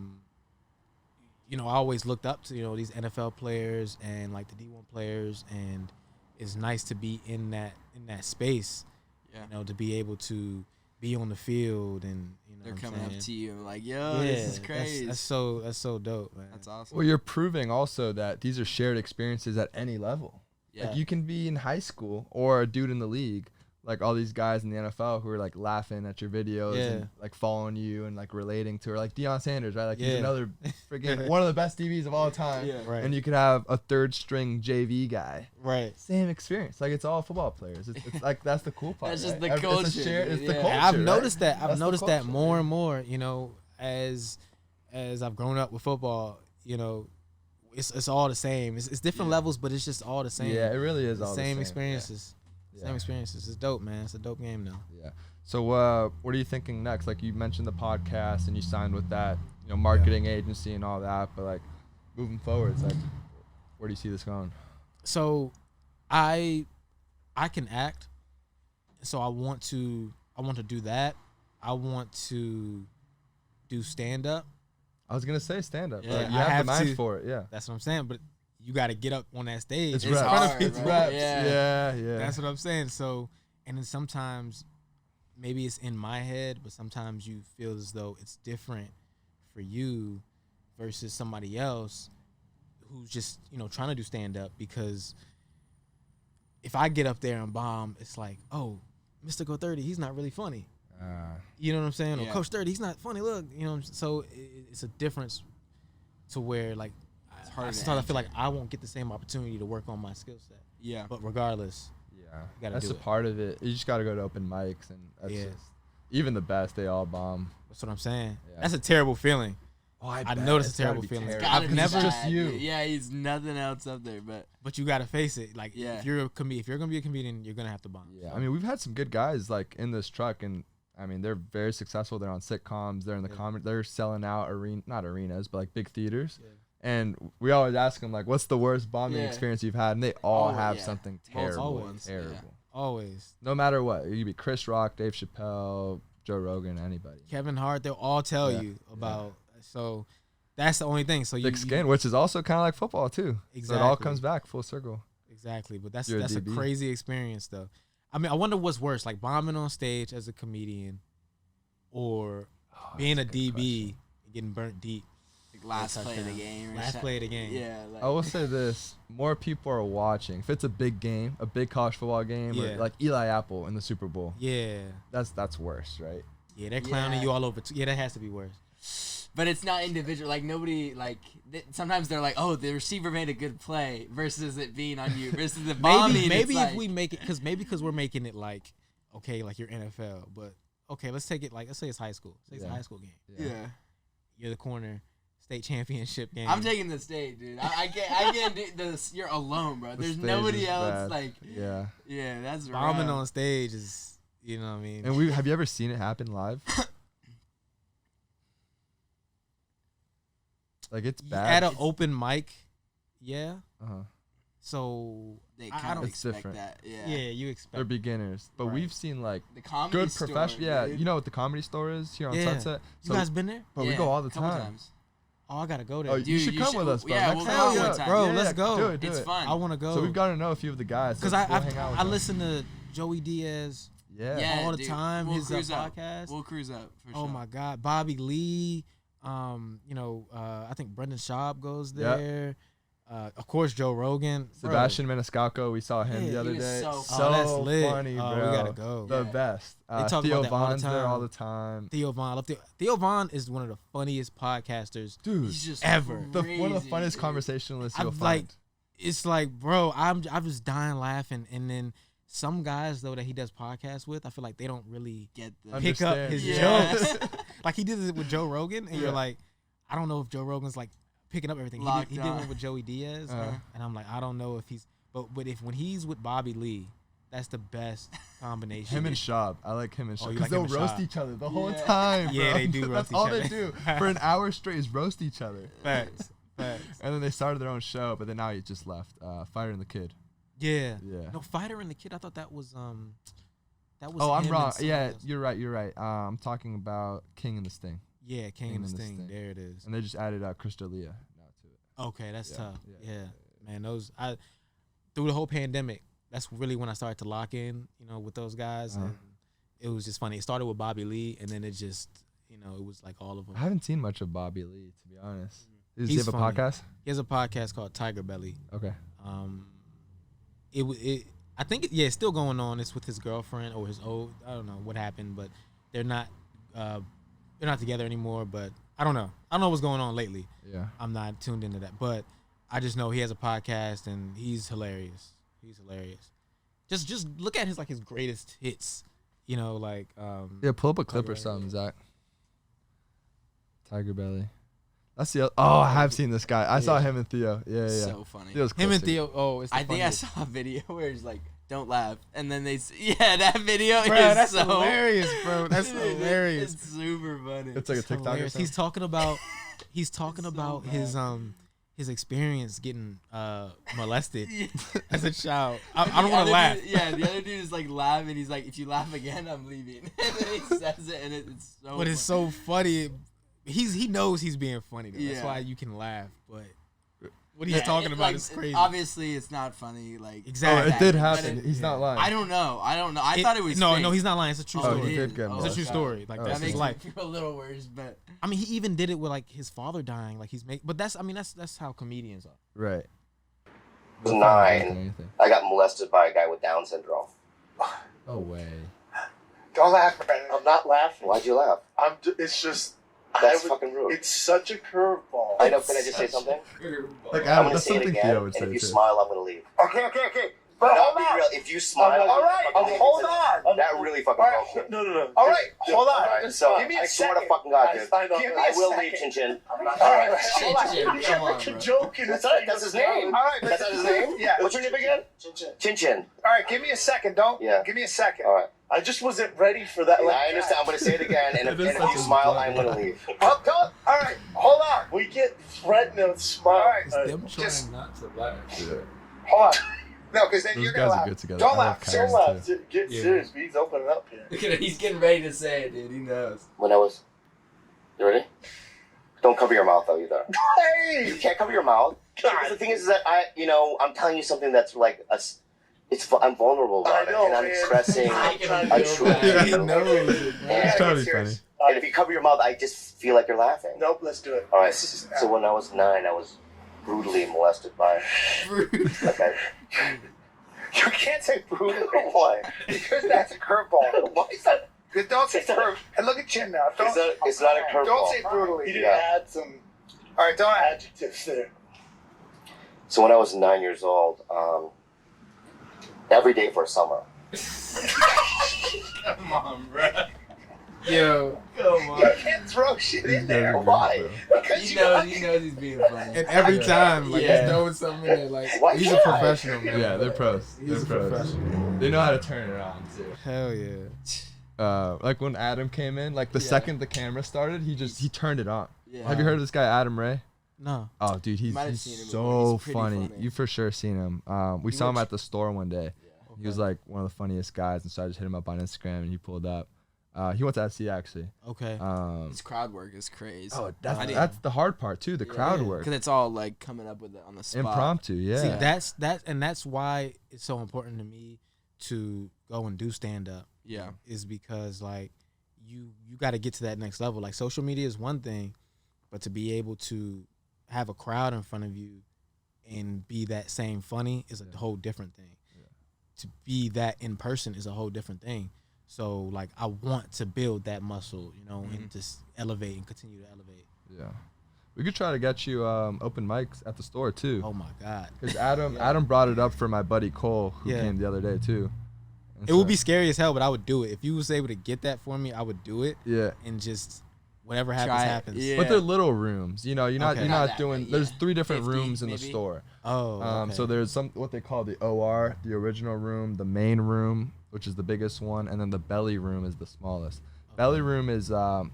always looked up to these NFL players and like the D1 players, and it's nice to be in that space. Yeah. To be able to be on the field, and They're what I'm coming saying? up to you like, yo, this is crazy. That's so dope, man. That's awesome. Well, you're proving also that these are shared experiences at any level. Yeah. Like you can be in high school or a dude in the league, like all these guys in the NFL who are like laughing at your videos and like following you and like relating to her, like Deion Sanders, right? Like he's another freaking one of the best DBs of all time. Yeah. Right. And you could have a third string JV guy. Right. Same experience. Like it's all football players. It's like that's the cool part. That's just right? the culture. It's the Yeah. culture. I've right? noticed that. I've That's the noticed that culture, more yeah. and more. As I've grown up with football, it's all the same. It's different levels, but it's just all the same. Yeah, it really is the all same the experiences. Yeah. Same experiences. It's dope, man. It's a dope game now. Yeah. So what are you thinking next? Like you mentioned the podcast and you signed with that, marketing agency and all that, but like moving forward, it's like where do you see this going? So I can act. So I want to do that. I want to do stand up. I was gonna say stand up. Yeah, Like, you I have have the mind to. for it. Yeah. That's what I'm saying. But you got to get up on that stage. It's in reps. front of hard, people. It's bro. reps. Yeah. Yeah. That's what I'm saying. So, and then sometimes maybe it's in my head, but sometimes you feel as though it's different for you versus somebody else who's just, trying to do stand up, because if I get up there and bomb, it's like, oh, Mr. Go 30, he's not really funny. You know what I'm saying? Yeah. Or Coach 30, he's not funny. Look, so it's a difference to where, like, harder to sometimes I feel like I won't get the same opportunity to work on my skill set. Yeah. But regardless, gotta That's do a it. part of it. You just got to go to open mics, and that's just, even the best, they all bomb. that's what I'm saying. Yeah. That's a terrible feeling. Oh, I know it's a terrible feeling. Gotta I've be never- bad. just you. Yeah, he's nothing else up there, but But you gotta face it. Like, Yeah. if you're gonna be a comedian, you're gonna have to bomb. Yeah, So, I mean, we've had some good guys like in this truck, and I mean, they're very successful. They're on sitcoms. They're in the comedy. They're selling out not arenas, but like big theaters. Yeah. And we always ask them like, "What's the worst bombing Yeah. experience you've had?" And they all Oh, have yeah. something Multiple terrible, ones, terrible. yeah. always. No matter what, you could be Chris Rock, Dave Chappelle, Joe Rogan, anybody. Kevin Hart, they'll all tell Yeah. you about. So that's the only thing. So Thick skin, which is also kind of like football too. So it all Exactly. comes back full circle. Exactly, but that's You're a a DB. crazy experience though. I mean, I wonder what's worse, like bombing on stage as a comedian, or being a that's good DB, getting burnt deep. Like last play of the game. Or Last something. play of the game. Yeah. Like, I will say this: more people are watching. If it's a big game, a big college football game, Yeah. or like Eli Apple in the Super Bowl, Yeah. that's worse, right? Yeah, they're clowning you all over. Yeah, that has to be worse. But it's not individual. Like nobody sometimes they're like, oh, the receiver made a good play versus it being on you versus the bombing. Maybe it's if we make it, because we're making it like, okay, like you're NFL, but okay, let's take it like, let's say it's high school. Say it's a high school game. yeah. You're the corner, state championship game. I'm taking the stage, dude. I can't do this. You're alone, bro. There's stage nobody is else. bad. Like, Yeah. that's bombing rough. on stage is, you know what I mean? And have you ever seen it happen live? Like it's bad. At an open mic, yeah. Uh-huh. So They I kind of don't- It's expect different. that. Yeah. yeah, you They're expect. beginners, but Right. we've seen like The comedy good store, professional. Yeah, dude. you know what the comedy store is here on Yeah. Sunset. You guys been there? but we Yeah, go all the couple time. times. Oh, I gotta go there. Oh, Dude, you should come with us, bro. Yeah, Next we'll time, go yeah. one time. Bro, Yeah, let's go. Do it. It's fun. I want to go. So we've got to know a few of the guys. because so we'll hang out with I them. listen to Joey Diaz Yeah. all the dude. time. We'll His cruise up. podcast. We'll cruise up for Oh sure. my God, Bobby Lee. I think Brendan Schaub goes Yep. there. Of course, Joe Rogan. Bro. Sebastian Maniscalco, we saw him Yeah, the other he was day. so Oh, that's lit. funny, Oh, bro. we gotta go. The Yeah. best. They talk Theo about that all the Von's there time. all the time. Theo Von. I love Theo Von is one of the funniest podcasters. Dude, He's just ever. one of the crazy, funniest dude. conversationalists you'll I'm find. like, it's like, bro, I'm just dying laughing. And then some guys though that he does podcasts with, I feel like they don't really Get the pick up Understand. his Yeah. jokes. Like he did it with Joe Rogan, and Yeah. you're like, I don't know if Joe Rogan's like picking up everything. Locked He did on. one with Joey Diaz, Uh-huh. and I'm like, I don't know if he's, but when he's with Bobby Lee, that's the best combination. him and Schaub. I like him and Oh, Schaub. you Because like him they'll and roast Schaub. each other the whole Yeah. time, bro. Yeah, they do That's roast all each they other. do. For an hour straight is roast each other. Facts. And then they started their own show, but then now he just left. Fighter and the Kid. Yeah. Yeah. No, Fighter and the Kid. I thought that was that was. Oh, I'm him wrong. and somebody Yeah, else. you're right. I'm talking about King and the Sting. Yeah, King and the and the Sting. Sting. There it is. And they just added Chris D'Elia now to it. Okay, that's Yeah, tough. yeah, Yeah, man, those through the whole pandemic, that's really when I started to lock in, with those guys, and it was just funny. It started with Bobby Lee, and then it just, it was like all of them. I haven't seen much of Bobby Lee, to be honest. Does he He's have a funny. podcast? He has a podcast called Tiger Belly. Okay. I think it's still going on. It's with his girlfriend or his old. I don't know what happened, but they're not together anymore. But I don't know. I don't know what's going on lately. Yeah. I'm not tuned into that, but I just know he has a podcast and he's hilarious. Just look at his greatest hits. Yeah, pull up a clip or Tiger something, Belly. Zach. Tiger Belly. That's the other. Oh, I have seen this guy. I saw him and Theo. Yeah. So funny. Theo's Him and clips are- Theo. Oh, it's the I think I funniest. saw a video where it's like, "Don't laugh," and then that video Bro, is that's so hilarious, bro. That's Dude, hilarious. It's super funny. It's like a TikTok or Hilarious. something. He's talking about bad. his experience getting molested Yeah. as a child. I don't The want other to laugh. dude- yeah, the other dude is like laughing. He's like, "If you laugh again, I'm leaving." And then he says it, and it's so. But it's so funny. He knows he's being funny. Though. That's Yeah. why you can laugh. But what he's Yeah, talking it, about like, is crazy. Obviously, it's not funny. Like Exactly. Oh, it did but happen. it- He's not lying. I don't know. I thought it was no, fake. no. He's not lying. It's a true Oh, story. he did get It's a molested. true story. Like Oh, that's That his makes life. me feel a little worse, but I mean, he even did it with like his father dying. Like but that's how comedians are. Right. was 9. Anything. I got molested by a guy with Down syndrome. No way. Don't laugh, Brandon. I'm not laughing. Why'd you laugh? It's just. That's fucking rude. It's such a curveball. I know. Can I just say something? Like, I'm gonna that's say it something again, Theo and would if say you too. smile, I'm gonna leave. Okay. But No, hold be on. real. If you smile, All right. fucking Hold make it on. sense. That really fucking All right. broke me. No. All right. Hold on. Alright, so Give me a I swear to second. fucking God, I dude. signed off. Give Give me me I a will second. leave, Chin Chin. All right. Chin Hold on. Chin, We come can on, make a bro. joke and That's right. That's his name. All right. That's not his name? Yeah. What's your name again? Chin Chin. All right. Give me a second. Don't. Yeah. Give me a second. All right. I just wasn't ready for that. I understand. I'm gonna say it again, and if you smile, I'm gonna leave. All right. Hold on. We get threatened and smile. All right. Them Just not to laugh. hold on. No, because then Those you're guys gonna are laugh. good together. Don't I laugh. love Don't Kyron, laugh. Get serious. He's opening up here. look at it. He's getting ready to say it, dude. He knows. When I was. You ready? Don't cover your mouth though either. Hey! You can't cover your mouth. Because the thing is that I'm telling you something that's like I'm vulnerable about I know, it, and I'm man. expressing I can a feel truth. that. He knows it, Yeah. It's totally Serious. funny. And if you cover your mouth, I just feel like you're laughing. Nope, let's do it. All right. So when I was 9, I was brutally molested by. You can't say brutally. Why? Because that's a curveball. Why is that? Don't say curve. And look at Chin now. It's not a curveball. Don't say brutally. You didn't add some. All right, don't add adjectives there. So when I was 9 years old, every day for summer. Come on, bro. Yo, Come on. You can't throw shit in there. Why? Because he knows he's being funny. And every time, like, Yeah. he's throwing something in there. Like, Why he's a can't I? professional, man. Yeah, they're pros. He's They're a pros. professional. They know how to turn it on too. Hell yeah. Like when Adam came in, like the second the camera started, he turned it on. Yeah. Have you heard of this guy Adam Ray? No. Oh, dude, he's might have seen him so before. He's pretty funny. funny. You for sure seen him. We saw him at the store one day. He was like one of the funniest guys, and so I just hit him up on Instagram, and he pulled up. He went to SC actually. Okay. His crowd work is crazy. Oh, that's the hard part too. The crowd work. Because it's all like coming up with it on the spot. Impromptu, yeah. See, that's why it's so important to me to go and do stand up. Yeah. Is because like you got to get to that next level. Like social media is one thing, but to be able to have a crowd in front of you and be that same funny is a whole different thing. Yeah. To be that in person is a whole different thing. So like I want to build that muscle, you know, and just elevate and continue to elevate. Yeah. We could try to get you open mics at the store too. Oh my God. Because Adam brought it up for my buddy Cole, who came the other day too. And it would be scary as hell, but I would do it. If you was able to get that for me, I would do it. Yeah. And just whatever happens. Yeah. But they're little rooms. You know, you're not doing. There's 3 different 50 rooms in the maybe. store. Oh. Okay. So there's what they call the OR, the original room, the main room, which is the biggest one, and then the belly room is the smallest. Okay. Belly room is I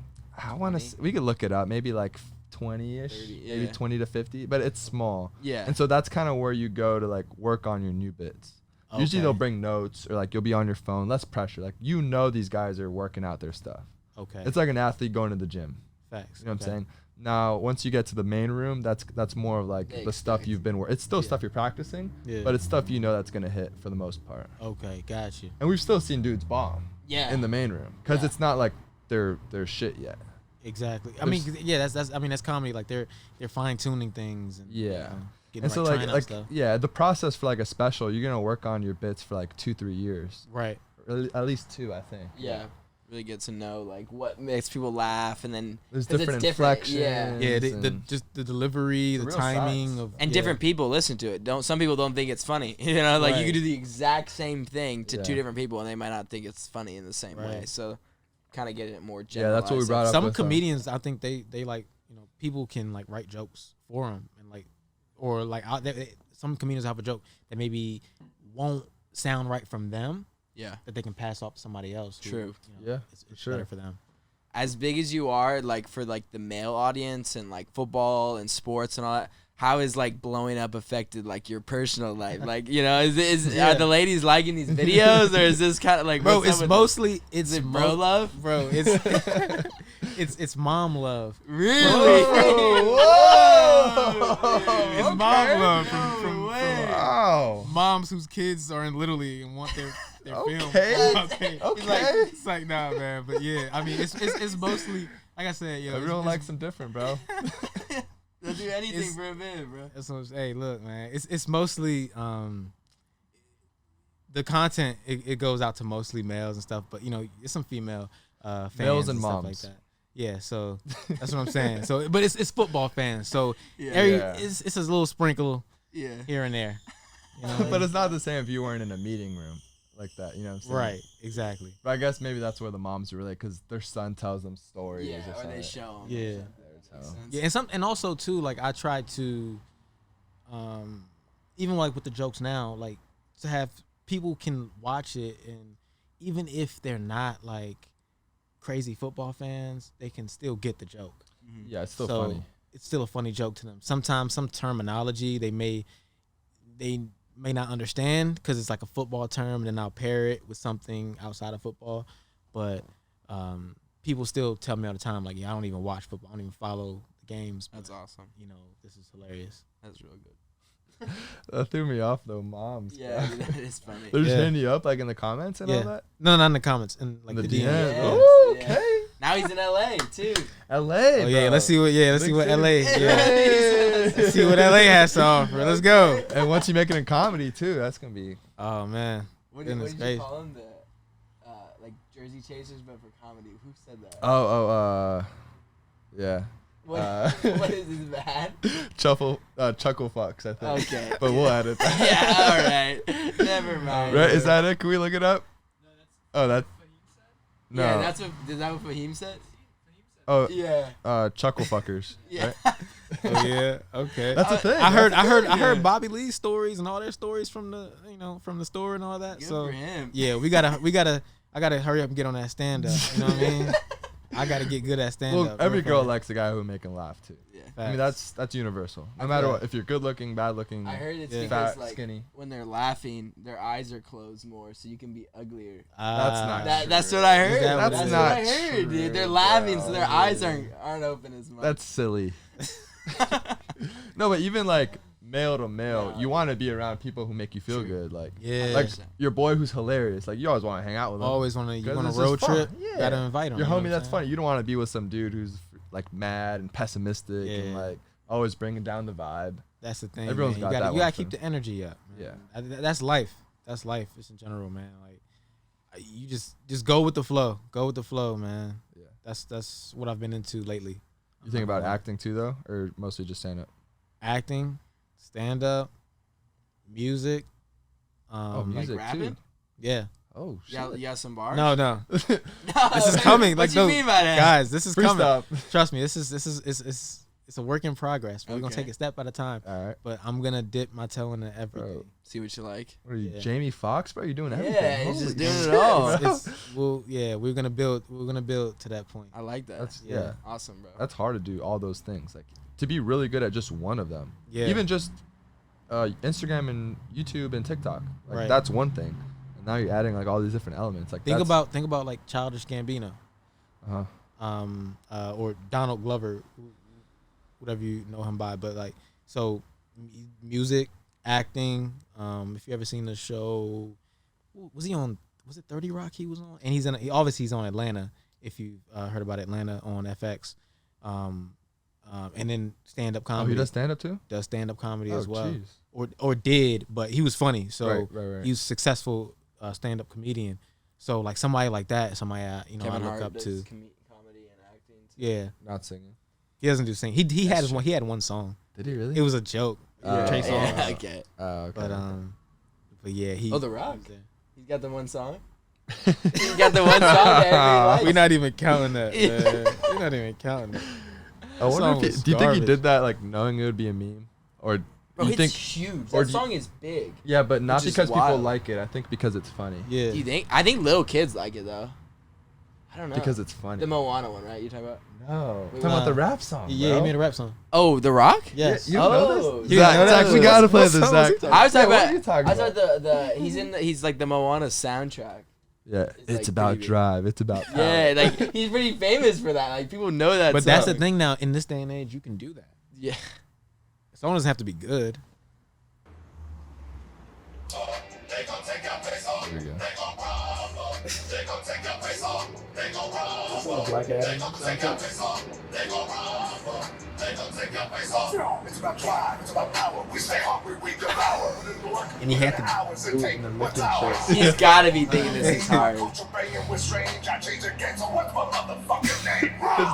want to. We could look it up. Maybe like 20-ish, maybe 20 to 50, but it's small. Yeah. And so that's kind of where you go to like work on your new bits. Okay. Usually they'll bring notes or like you'll be on your phone, less pressure. Like these guys are working out their stuff. Okay. It's like an athlete going to the gym. Facts. You know what I'm saying? Now, once you get to the main room, that's more of like the stuff you've been it's still stuff you're practicing, but it's stuff that's going to hit for the most part. Okay, got you. And we've still seen dudes bomb in the main room because it's not like they're shit yet. Exactly. I mean, that's comedy. Like they're fine tuning things. And, yeah. You know, and so the process for like a special, you're gonna work on your bits for like 2-3 years. Right. Or at least 2, I think. Yeah. Really get to know like what makes people laugh, and then there's different inflections. Yeah. Just the delivery, the timing of different people listen to it. Some people don't think it's funny. You know, like you could do the exact same thing to 2 different people, and they might not think it's funny in the same way. So. Kind of get it more general. Yeah, that's what we brought up. Some comedians, I think they like, you know, people can like write jokes for them and like, or like some comedians have a joke that maybe won't sound right from them. Yeah, that they can pass off to somebody else. True. You know, it's better for them. As big as you are, like for like the male audience and like football and sports and all that. How is like blowing up affected like your personal life? Like, you know, are the ladies liking these videos, or is this kind of like, bro? It's mostly bro love, bro. It's it's mom love. Really? Whoa! It's mom love from moms whose kids are in Little League and want their film. Okay. It's like nah, man. But yeah, I mean, it's mostly like I said, yo. Everyone likes them different, bro. They'll do anything for a minute, bro. That's what hey, look, man. It's mostly the content. It goes out to mostly males and stuff, but you know, it's some female fans males and stuff moms like that. Yeah, so that's what I'm saying. So, but it's football fans. So it's a little sprinkle here and there. You know but it's not the same if you weren't in a meeting room like that. You know what I'm saying? Right. Exactly. But I guess maybe that's where the moms relate because their son tells them stories. Yeah, or they show them. Yeah. Yeah, and also too, like I try to, even like with the jokes now, like to have people can watch it, and even if they're not like crazy football fans, they can still get the joke. Mm-hmm. Yeah, it's still funny. It's still a funny joke to them. Sometimes some terminology they may not understand because it's like a football term, and then I'll pair it with something outside of football, but people still tell me all the time, like, yeah, I don't even watch football. I don't even follow the games. That's awesome. You know, this is hilarious. That's real good. That threw me off, though, moms. Yeah, that is funny. They're just hitting you up, like, in the comments and all that? No, not in the comments. In, like, the DMs. Oh, okay. Now Now he's in LA too. LA. Oh yeah, bro. let's see what LA. Yeah. Hey. Let's see what LA has to offer. Let's go. And once you make it in comedy too, that's gonna be. Oh man. What Goodness did you gracious. call him? The like Jersey Chasers, but for comedy. Who said that? Yeah. What is this bad? Chuckle fucks, I think. Okay. But we'll edit that. Yeah. All right. Never mind. Right? Is that it? Can we look it up? Oh, that. No. Yeah, that's what. Is that what Fahim said? Oh. Yeah. Chuckle fuckers. Yeah. Right? Oh yeah. Okay. That's a thing. I heard Yeah. Bobby Lee's stories and all their stories from the from the store and all that. Good so for him. yeah, I gotta hurry up and get on that stand up. You know what I mean? I gotta get good at stand Well, up. every girl likes a guy who will make him laugh too. Yeah. I mean, that's universal. No matter what, if you're good looking, bad looking, I heard it's Yeah. because fat, like skinny. when they're laughing, their eyes are closed more, so you can be uglier. That's not true. That's what I heard. that what That's it is? what I That's heard, not dude. They're true, laughing, so bro. their eyes aren't open as much. That's silly. No, but even like male to male, you want to be around people who make you feel good. Like, Yeah. like your boy who's hilarious. Like, you always want to hang out with him. Always want to. You 'Cause want a it's just road fun. trip? Yeah. Gotta invite him. Your you know homie what that's I'm funny. You don't want to be with some dude who's like mad and pessimistic and Yeah. like always bringing down the vibe. That's the thing. Everyone's man. got you gotta, that you one gotta for keep them. the energy up. Man. Yeah. That's life. That's life. Just in general, man. Like you just go with the flow. Go with the flow, man. Yeah. That's what I've been into lately. You think about acting too, though, or mostly just stand up? Acting, stand up, music. Music rapping? too. Yeah. Oh shit. You got some bars? No. No, This is coming. What Like you no, mean by that? guys, this is Free coming. stop. Trust me. This is it's a work in progress. We're gonna Okay. take it step at a time. All right. But I'm gonna dip my toe in everything. Bro. See what you like. What are you, Yeah. Jamie Foxx, bro? You're doing everything. Yeah, he's Holy just doing shit, it all. bro. We're gonna build to that point. I like that. That's Yeah. Awesome, bro. That's hard to do all those things. Like to be really good at just one of them. Yeah. Even just Instagram and YouTube and TikTok. Like Right. that's one thing. And now you're adding like all these different elements. Like Think about like Childish Gambino, Uh-huh. or Donald Glover, whatever you know him by. But like, so music, acting. If you ever seen the show, was he on? Was it 30 Rock? He was on, and he's he's on Atlanta. If you heard about Atlanta on FX, and then stand up Oh, comedy. he does stand up too? Does stand up comedy Oh, as well, jeez. or did, but he was funny. So Right. he was a successful stand up comedian. So like somebody like that, somebody Kevin I look Hart up does to. comedy and acting. Too. Yeah, Not singing. he doesn't do sing. He had one song. Did he really? It was a joke. Trey Songz. Yeah, okay. Okay. But yeah, he. Oh, The Rock? was there. He's got the one song. He's got the one song that everybody likes. We're not even counting that. Man. We're not even counting that. I wonder song if he, was do you think he garbage. did that like knowing it would be a meme, or Bro, you it's think? huge. or That do you- song is big. Yeah, but not Which is because people wild. like it. I think because it's funny. Yeah. Do you think? I think little kids like it though. I don't know. Because it's funny. the Moana one, right? You talking about? No. Wait, Talking about the rap song. Yeah, bro. he made a rap song. Oh, The Rock? Yes. You don't know Oh, this? You didn't know Zach, that? we gotta play What this, song was Zach. he talking I was talking Yeah, what about. are you talking I was about? the he's like the Moana soundtrack. Yeah, It's, it's like, about pretty big. drive. It's about power. Yeah, like he's pretty famous for that. Like people know that. But that's the song. thing now. In this day and age, you can do that. Yeah. The song doesn't have to be good. Here we go. Black Adam. And he had to do it in the lifting shirt. He's gotta be thinking this is hard. There's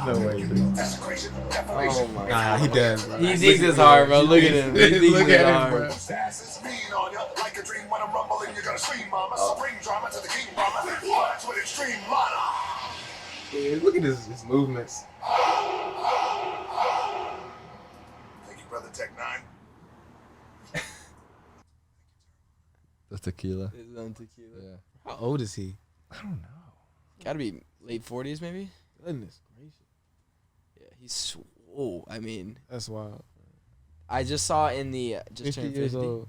no way. Dude. Oh my Nah, god. he does. He thinks it's hard, bro. Look at him. He thinks Look it's at him, hard. bro. Dude, look at his movements. Thank you, brother Tech 9. That's tequila. His own tequila. Yeah. How old is he? I don't know. Gotta be late 40s, maybe. Goodness gracious. Yeah, he's swole. I mean, That's wild. I just saw in the just 50 turned years 50. old.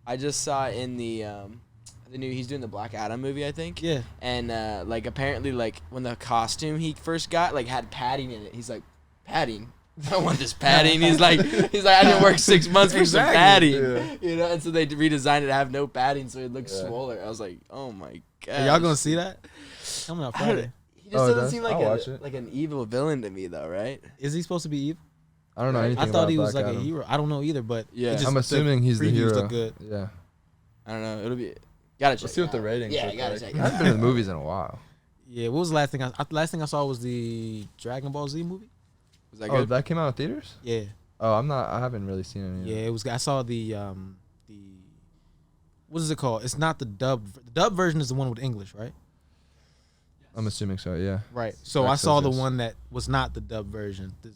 I just saw in the new he's doing the Black Adam movie, I think. Yeah. And like apparently like when the costume he first got like had padding in it. He's like, padding? I don't want this padding. He's like I didn't work 6 months for some padding. Yeah. You know, and so they redesigned it to have no padding so it looks swoller. I was like, oh my god. Are y'all gonna see that? Coming out I don't know. Friday. He just Oh, it doesn't does? seem like I'll watch it. like an evil villain to me, though, right? Is he supposed to be evil? I don't know anything I thought about he was Black like Adam. a hero. I don't know either, but Yeah. it just, I'm assuming he's the previews hero. look good. Yeah. I don't know. It'll be gotta check. Let's see what it the out. ratings Yeah, look gotta like. check. I haven't been in the movies in a while. Yeah, what was the last thing I saw was the Dragon Ball Z movie. Was that Oh, good? that came out in theaters? Yeah, Oh, I haven't really seen any. yeah, it was. I saw the what is it called? It's not the dub. The dub version is the one with English, right? I'm assuming so, yeah. Right. So Zach I saw says the yes. one that was not the dub version. The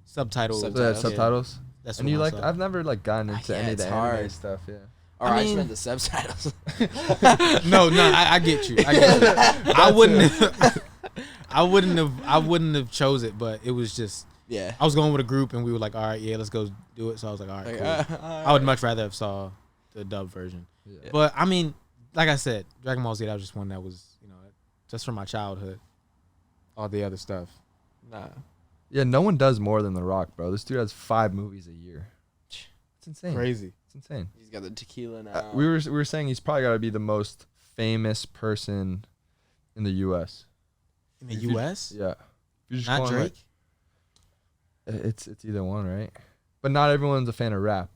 subtitle. So they had yeah. subtitles? That's And what you I like, saw. I've never like gotten into Yeah, any of it's the hard. anime stuff, yeah. Or I I mean- meant the subtitles. No, I get you. I get you. I wouldn't have chose it, but it was just. Yeah. I was going with a group, and we were like, all right, yeah, let's go do it. So I was like, all right, Like, cool. all I would right. much rather have saw the dub version. Yeah. But I mean, like I said, Dragon Ball Z, that was just one that was, just from my childhood. All the other stuff, nah. Yeah, no one does more than The Rock, bro. This dude has 5 movies a year. It's insane. Crazy. It's insane. He's got the tequila now. We were saying he's probably got to be the most famous person in the U.S. In the If you- U.S., Yeah. If you just not call him, Drake. like- it's either one, right? But not everyone's a fan of rap.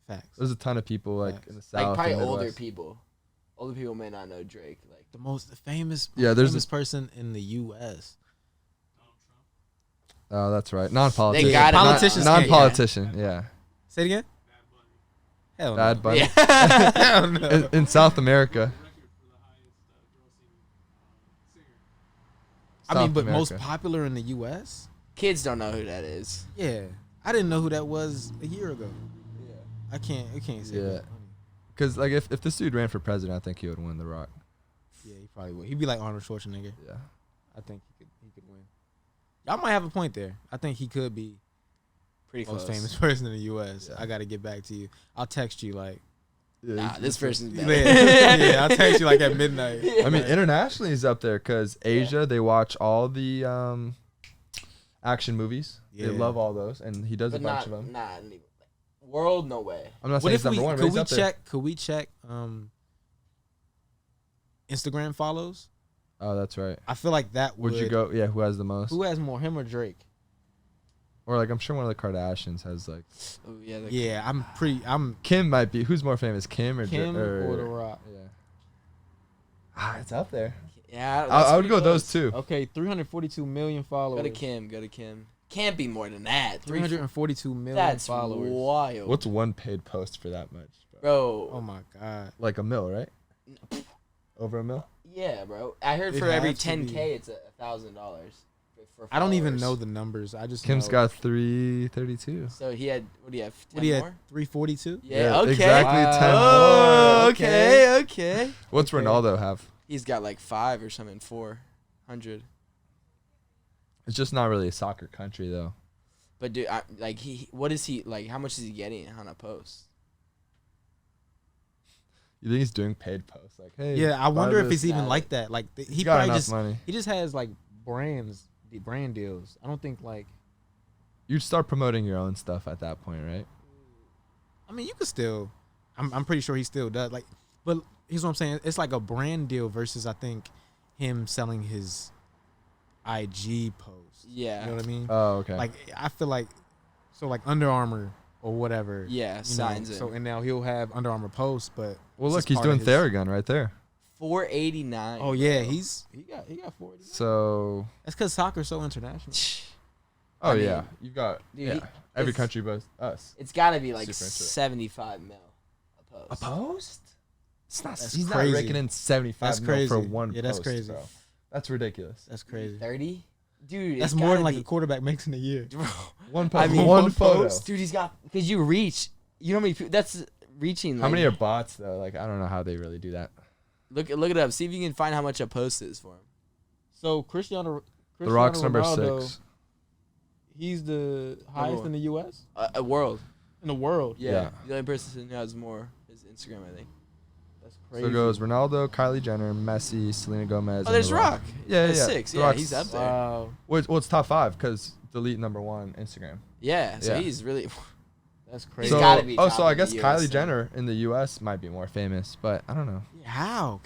Facts. There's a ton of people like Facts. in the South. Like probably and older Midwest. people. Older people may not know Drake. Like The most famous, Yeah, there's famous person in the U.S. Oh, that's right. Non-politician. They got it. Politicians can't- Non-politician. Yeah. Say it again. Hell no. Bad Bunny. Yeah. Hell no. In South America. I mean, South but most America. popular in the U.S. kids don't know who that is. Yeah, I didn't know who that was a year ago. Yeah. I can't say Yeah. that. Because like if this dude ran for president, I think he would win The Rock. Yeah, he probably would. He'd be like Arnold Schwarzenegger. Yeah. I think he could win. Y'all might have a point there. I think he could be Pretty most close. famous person in the U.S. Yeah. I got to get back to you. I'll text you like. Nah, this person's better. Yeah, I'll text you like at midnight. I mean, internationally he's up there because Asia, they watch all the action movies. Yeah. They love all those, and he does But a bunch not, of them. nah, world, no way. I'm not What saying if he's number one, but he's up there. could we check Instagram follows? Oh, that's right. I feel like that Would you go? Yeah, who has the most? Who has more, him or Drake? Or like I'm sure one of the Kardashians has like. Oh, yeah. Yeah, I'm Kim might be. Who's more famous, Kim or Kim or or The Rock. Yeah. It's up there. Yeah, I would go with those two. Okay, 342 million followers. Go to Kim. Can't be more than that. 342 million That's followers. wild. What's one paid post for that much? Bro. Oh my god. Like a mil, right? Over a mil? Yeah, bro. I heard It for every has to 10K, be. it's $1,000. I don't even know the numbers. I just Kim's know. got 332. So he had, what do you have, 10 What do you more? have? 342? Yeah, okay. Exactly 10 Oh, more. okay. What's Ronaldo have? He's got like 5 or something, 400. It's just not really a soccer country though. But dude, like what is he like? How much is he getting on a post? You think he's doing paid posts? Like, hey. Yeah, I buy wonder if this. it's even Nah, like that. Like He's he got probably enough just money. he just has like the brand deals. I don't think like You'd start promoting your own stuff at that point, right? I mean you could still I'm pretty sure he still does. Like but here's what I'm saying. It's like a brand deal versus I think him selling his IG post. Yeah. You know what I mean? Oh, okay. Like I feel like so like Under Armour or whatever. Yeah, you signs know, it. So and now he'll have Under Armour posts, but well, it's look, just he's part doing of his- Theragun right there. 489. Oh yeah, bro. he got 40. So. That's because soccer's so international. Oh I mean, yeah, you've got dude, yeah. Every it's- country but us. It's got to be like Super into it. 75 mil a post. post? It's not. That's He's crazy. not raking in 75 That's mil crazy. for one. Yeah, that's post, crazy. Bro. That's ridiculous. That's crazy. 30? Dude, That's it's more gotta than like be, a quarterback makes in a year. Bro, One I post. mean, one photo. dude, he's got because you reach. You know how many people? That's reaching. How like, many are bots though? Like I don't know how they really do that. Look it up. See if you can find how much a post is for him. So Cristiano The Rock's number Ronaldo, 6. He's the highest one. in the U.S. A world. In the world. Yeah. Yeah. The only person who has more is Instagram, I think. That's So crazy. it goes Ronaldo, Kylie Jenner, Messi, Selena Gomez. Oh, and there's The Rock. Yeah, That's yeah. 6. The Yeah, Rock's- he's up there. Wow. Well, it's top 5 because delete number 1 Instagram. Yeah, so Yeah. he's really. That's crazy. He's gotta be Oh, top so I in the guess US, Kylie then. Jenner in the U.S. might be more famous, but I don't know. How?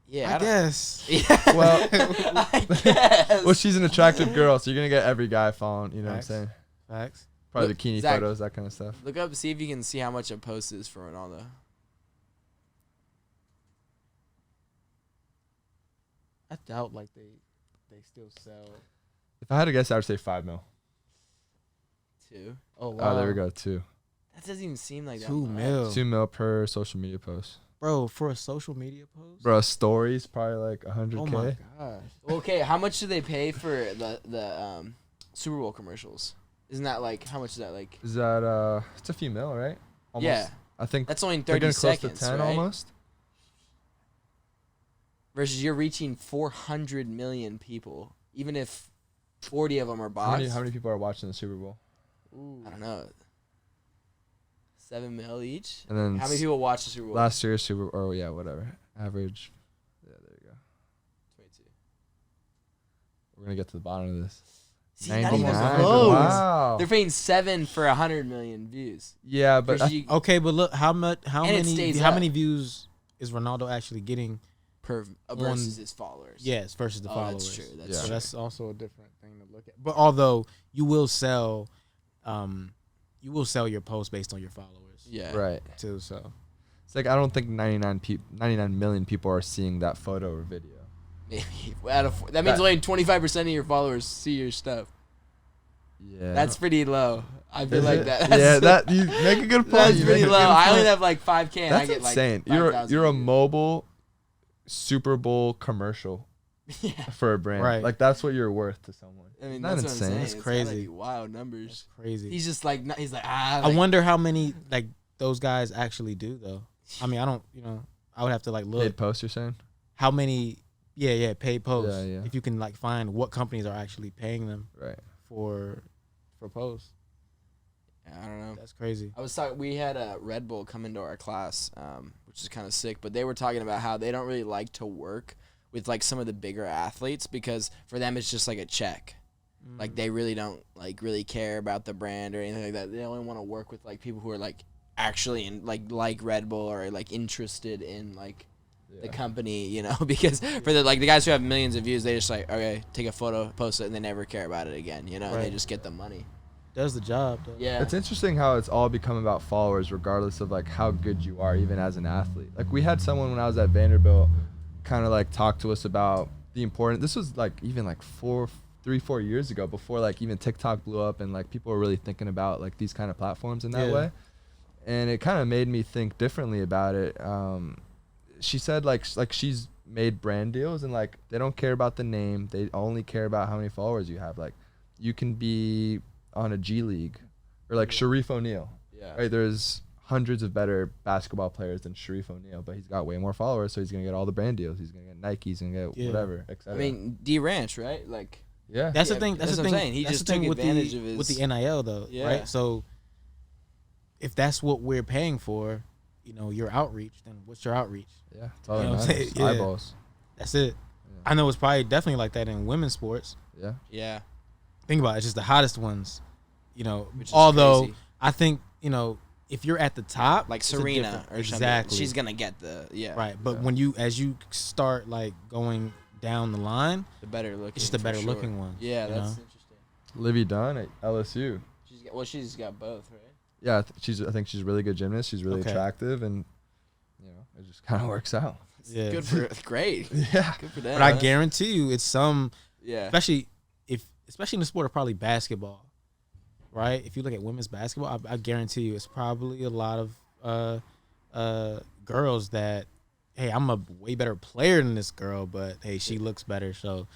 Yeah, I guess. Yeah. Well, I guess. well, she's an attractive girl, so you're gonna get every guy following. You know Facts. what I'm saying? Facts. Probably Look, bikini Zach, photos, that kind of stuff. Look up, see if you can see how much a post is for Ronaldo. I doubt like they still sell. If I had to guess, I would say 5 mil. 2. Oh wow. Oh, there we go. 2. That doesn't even seem like that 2 much. mil. 2 mil per social media post. Bro, for a social media post? Bro, stories probably like 100K. Oh my gosh. Okay, how much do they pay for the Super Bowl commercials? Isn't that like, how much is that like? Is that it's a few mil, right? Almost. Yeah. I think That's only in they're 30 getting close seconds, to 10 right? almost. Versus you're reaching 400 million people, even if 40 of them are bots. How many people are watching the Super Bowl? I don't know. 7 mil each. And then How many people watch the Super Bowl? last year's Super Bowl, or yeah, whatever. Average. Yeah, there you go. 22. We're gonna get to the bottom of this. See, not even 99. close. Wow. They're paying 7 for 100 million views. Yeah, but Versus you- Okay, but look how And it stays how up. many views is Ronaldo actually getting? per versus his followers. Yes, versus the followers. That's true. That's Yeah. So true. that's also a different thing to look at. But although you will sell your post based on your followers. Yeah. right. Too. So It's like I don't think 99 million people are seeing that photo or video. Maybe that means only 25% of your followers see your stuff. Yeah. That's pretty low. I feel Is like it? that. Yeah, that you make a good point. That's You pretty make a low. good I only point. have like 5K. And I That's get insane. Like You're 5,000 you're a views. mobile Super Bowl commercial Yeah. for a brand. Right. Like that's what you're worth to someone. I mean, Not that's what I'm insane. saying. That's It's gotta crazy. be wild numbers. crazy. He's just like I wonder how many like those guys actually do though. I mean, I don't. I would have to like look Paid post, you're saying? how many. Yeah, paid posts. Yeah, yeah. If you can like find what companies are actually paying them Right. for posts. I don't know. That's crazy. I was talking. We had a Red Bull come into our class, which is kind of sick. But they were talking about how they don't really like to work with like some of the bigger athletes because for them it's just like a check. Like they really don't like really care about the brand or anything like that. They only want to work with like people who are like actually in like Red Bull or like interested in like the company, because for the guys who have millions of views, they just like, okay, take a photo, post it, and they never care about it again, and they Right. just get the money. Does the job though. Yeah. It's interesting how it's all become about followers, regardless of like how good you are, even as an athlete. Like we had someone when I was at Vanderbilt, kind of like talk to us about the important. This was like even like 4 years ago, before like even TikTok blew up and like people were really thinking about like these kind of platforms in that Yeah. way. And it kind of made me think differently about it. She said like she's made brand deals and like they don't care about the name. They only care about how many followers you have. Like you can be on a G League or like Sharif O'Neal. Yeah. Right? There's hundreds of better basketball players than Sharif O'Neal, but he's got way more followers, so he's gonna get all the brand deals. He's gonna get Nike, he's gonna get Yeah. whatever, I etc. mean, D Ranch, right? Like, yeah. That's Yeah, the thing. That's that's the what I'm thing. saying. He that's just the thing took with advantage the, of with his- the NIL though, Yeah. right? So if that's what we're paying for, your outreach, then what's your outreach? Yeah, it's all You that know what I'm matters. saying? Yeah. Eyeballs. That's it. Yeah. I know it's probably definitely like that in women's sports. Yeah. yeah. Think about it, it's just the hottest ones. Which is Although crazy. I think if you're at the top, Like it's a Serena different- or something. exactly. She's gonna get right. But Yeah. as you start like going down the line, the better looking. it's just the for better sure. looking ones. Yeah, you that's know? interesting. Livy Dunn at LSU. She's got both, right? Yeah, I think she's a really good gymnast. She's really Okay. attractive, and it just kind of works out. Yeah. Good for great. Yeah. Good for them. But I guarantee you, it's some, Yeah. especially in the sport of probably basketball, right? If you look at women's basketball, I guarantee you, it's probably a lot of girls that, hey, I'm a way better player than this girl, but hey, she looks better, so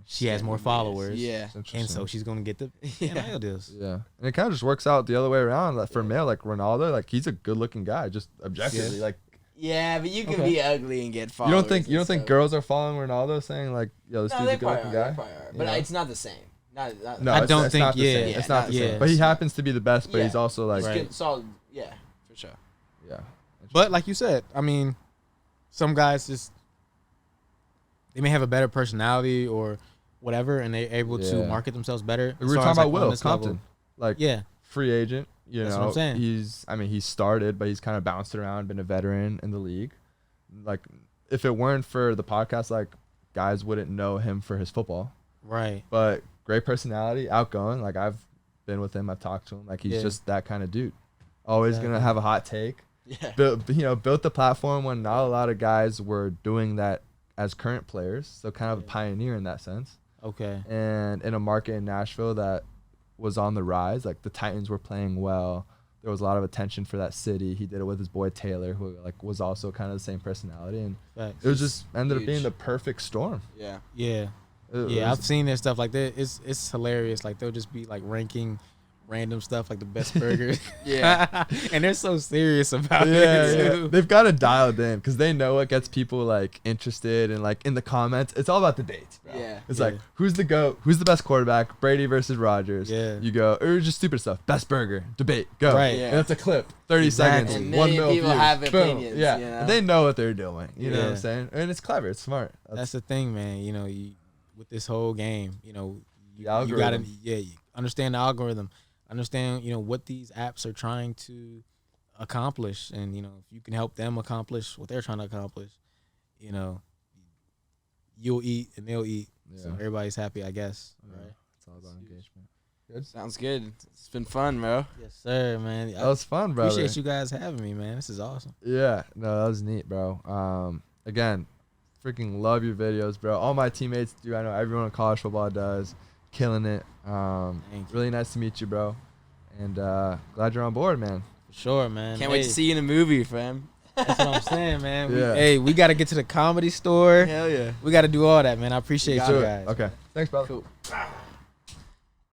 she has more followers. Yeah. And so she's gonna get the NIL deals. Yeah, and it kind of just works out the other way around. Like for male, like Ronaldo, like he's a good-looking guy, just objectively. Yeah. Like Yeah, but you can Okay. be ugly and get you followers. don't think girls are following Ronaldo, saying like, "Yo, this No, dude's they a good-looking probably are. guy." They probably are. You But know? it's not the same. Not No, I it's- don't it's think- not the yeah. same. Yeah, It's not not the the same. same. But he happens to be the best. But Yeah. he's also like, Right. Yeah, for sure. yeah. But like you said, I mean, some guys just they may have a better personality or whatever, and they're able to Yeah. market themselves better. We as were far talking as, about like, on Will this level. Compton, like Yeah, free agent. You That's know, what I'm saying. he started, but he's kind of bounced around, been a veteran in the league. Like if it weren't for the podcast, like guys wouldn't know him for his football. Right. But great personality, outgoing. Like I've been with him, I've talked to him. Like he's just that kind of dude. Always gonna have a hot take. Yeah. Built the platform when not a lot of guys were doing that as current players. So kind of a pioneer in that sense. Okay. And in a market in Nashville that was on the rise, like the Titans were playing well. There was a lot of attention for that city. He did it with his boy Taylor, who like was also kind of the same personality, and Facts. it was just ended up being Huge. the perfect storm. Yeah. Yeah. I've seen their stuff like that. It's hilarious. Like they'll just be like ranking random stuff like the best burger. Yeah. And they're so serious about Yeah, it too. they've got it dialed in because they know what gets people like interested, and like in the comments, it's all about debates, bro. Yeah. It's like who's the GOAT, who's the best quarterback, Brady versus Rodgers. Yeah. You go, or just stupid stuff, best burger, debate, go. Right. And it's a clip, 30 Exactly. seconds, And 1 million million people views. have Boom. opinions, Yeah, you know? And they know what they're doing. You know what I'm Yeah. saying? And it's clever, it's smart. That's the thing, man. You know, with this whole game, you know, you gotta algorithm. you understand the algorithm, understand what these apps are trying to accomplish, and if you can help them accomplish what they're trying to accomplish, you'll eat and they'll eat. So everybody's happy, I guess. Yeah. Right? It's all about engagement. Good. Sounds good. It's been fun, bro. Yes, sir, man. That was fun, bro. Appreciate you guys having me, man. This is awesome. Yeah, no, that was neat, bro. Again, freaking love your videos, bro. All my teammates do. I know everyone in college football does. Killing it. Thank you. Really nice to meet you, bro. And glad you're on board, man. For sure, man. Can't wait to see you in a movie, fam. That's what I'm saying, man. Yeah. We got to get to the Comedy Store. Hell yeah. We got to do all that, man. I appreciate you Do it. guys. Okay. Thanks, brother. Cool.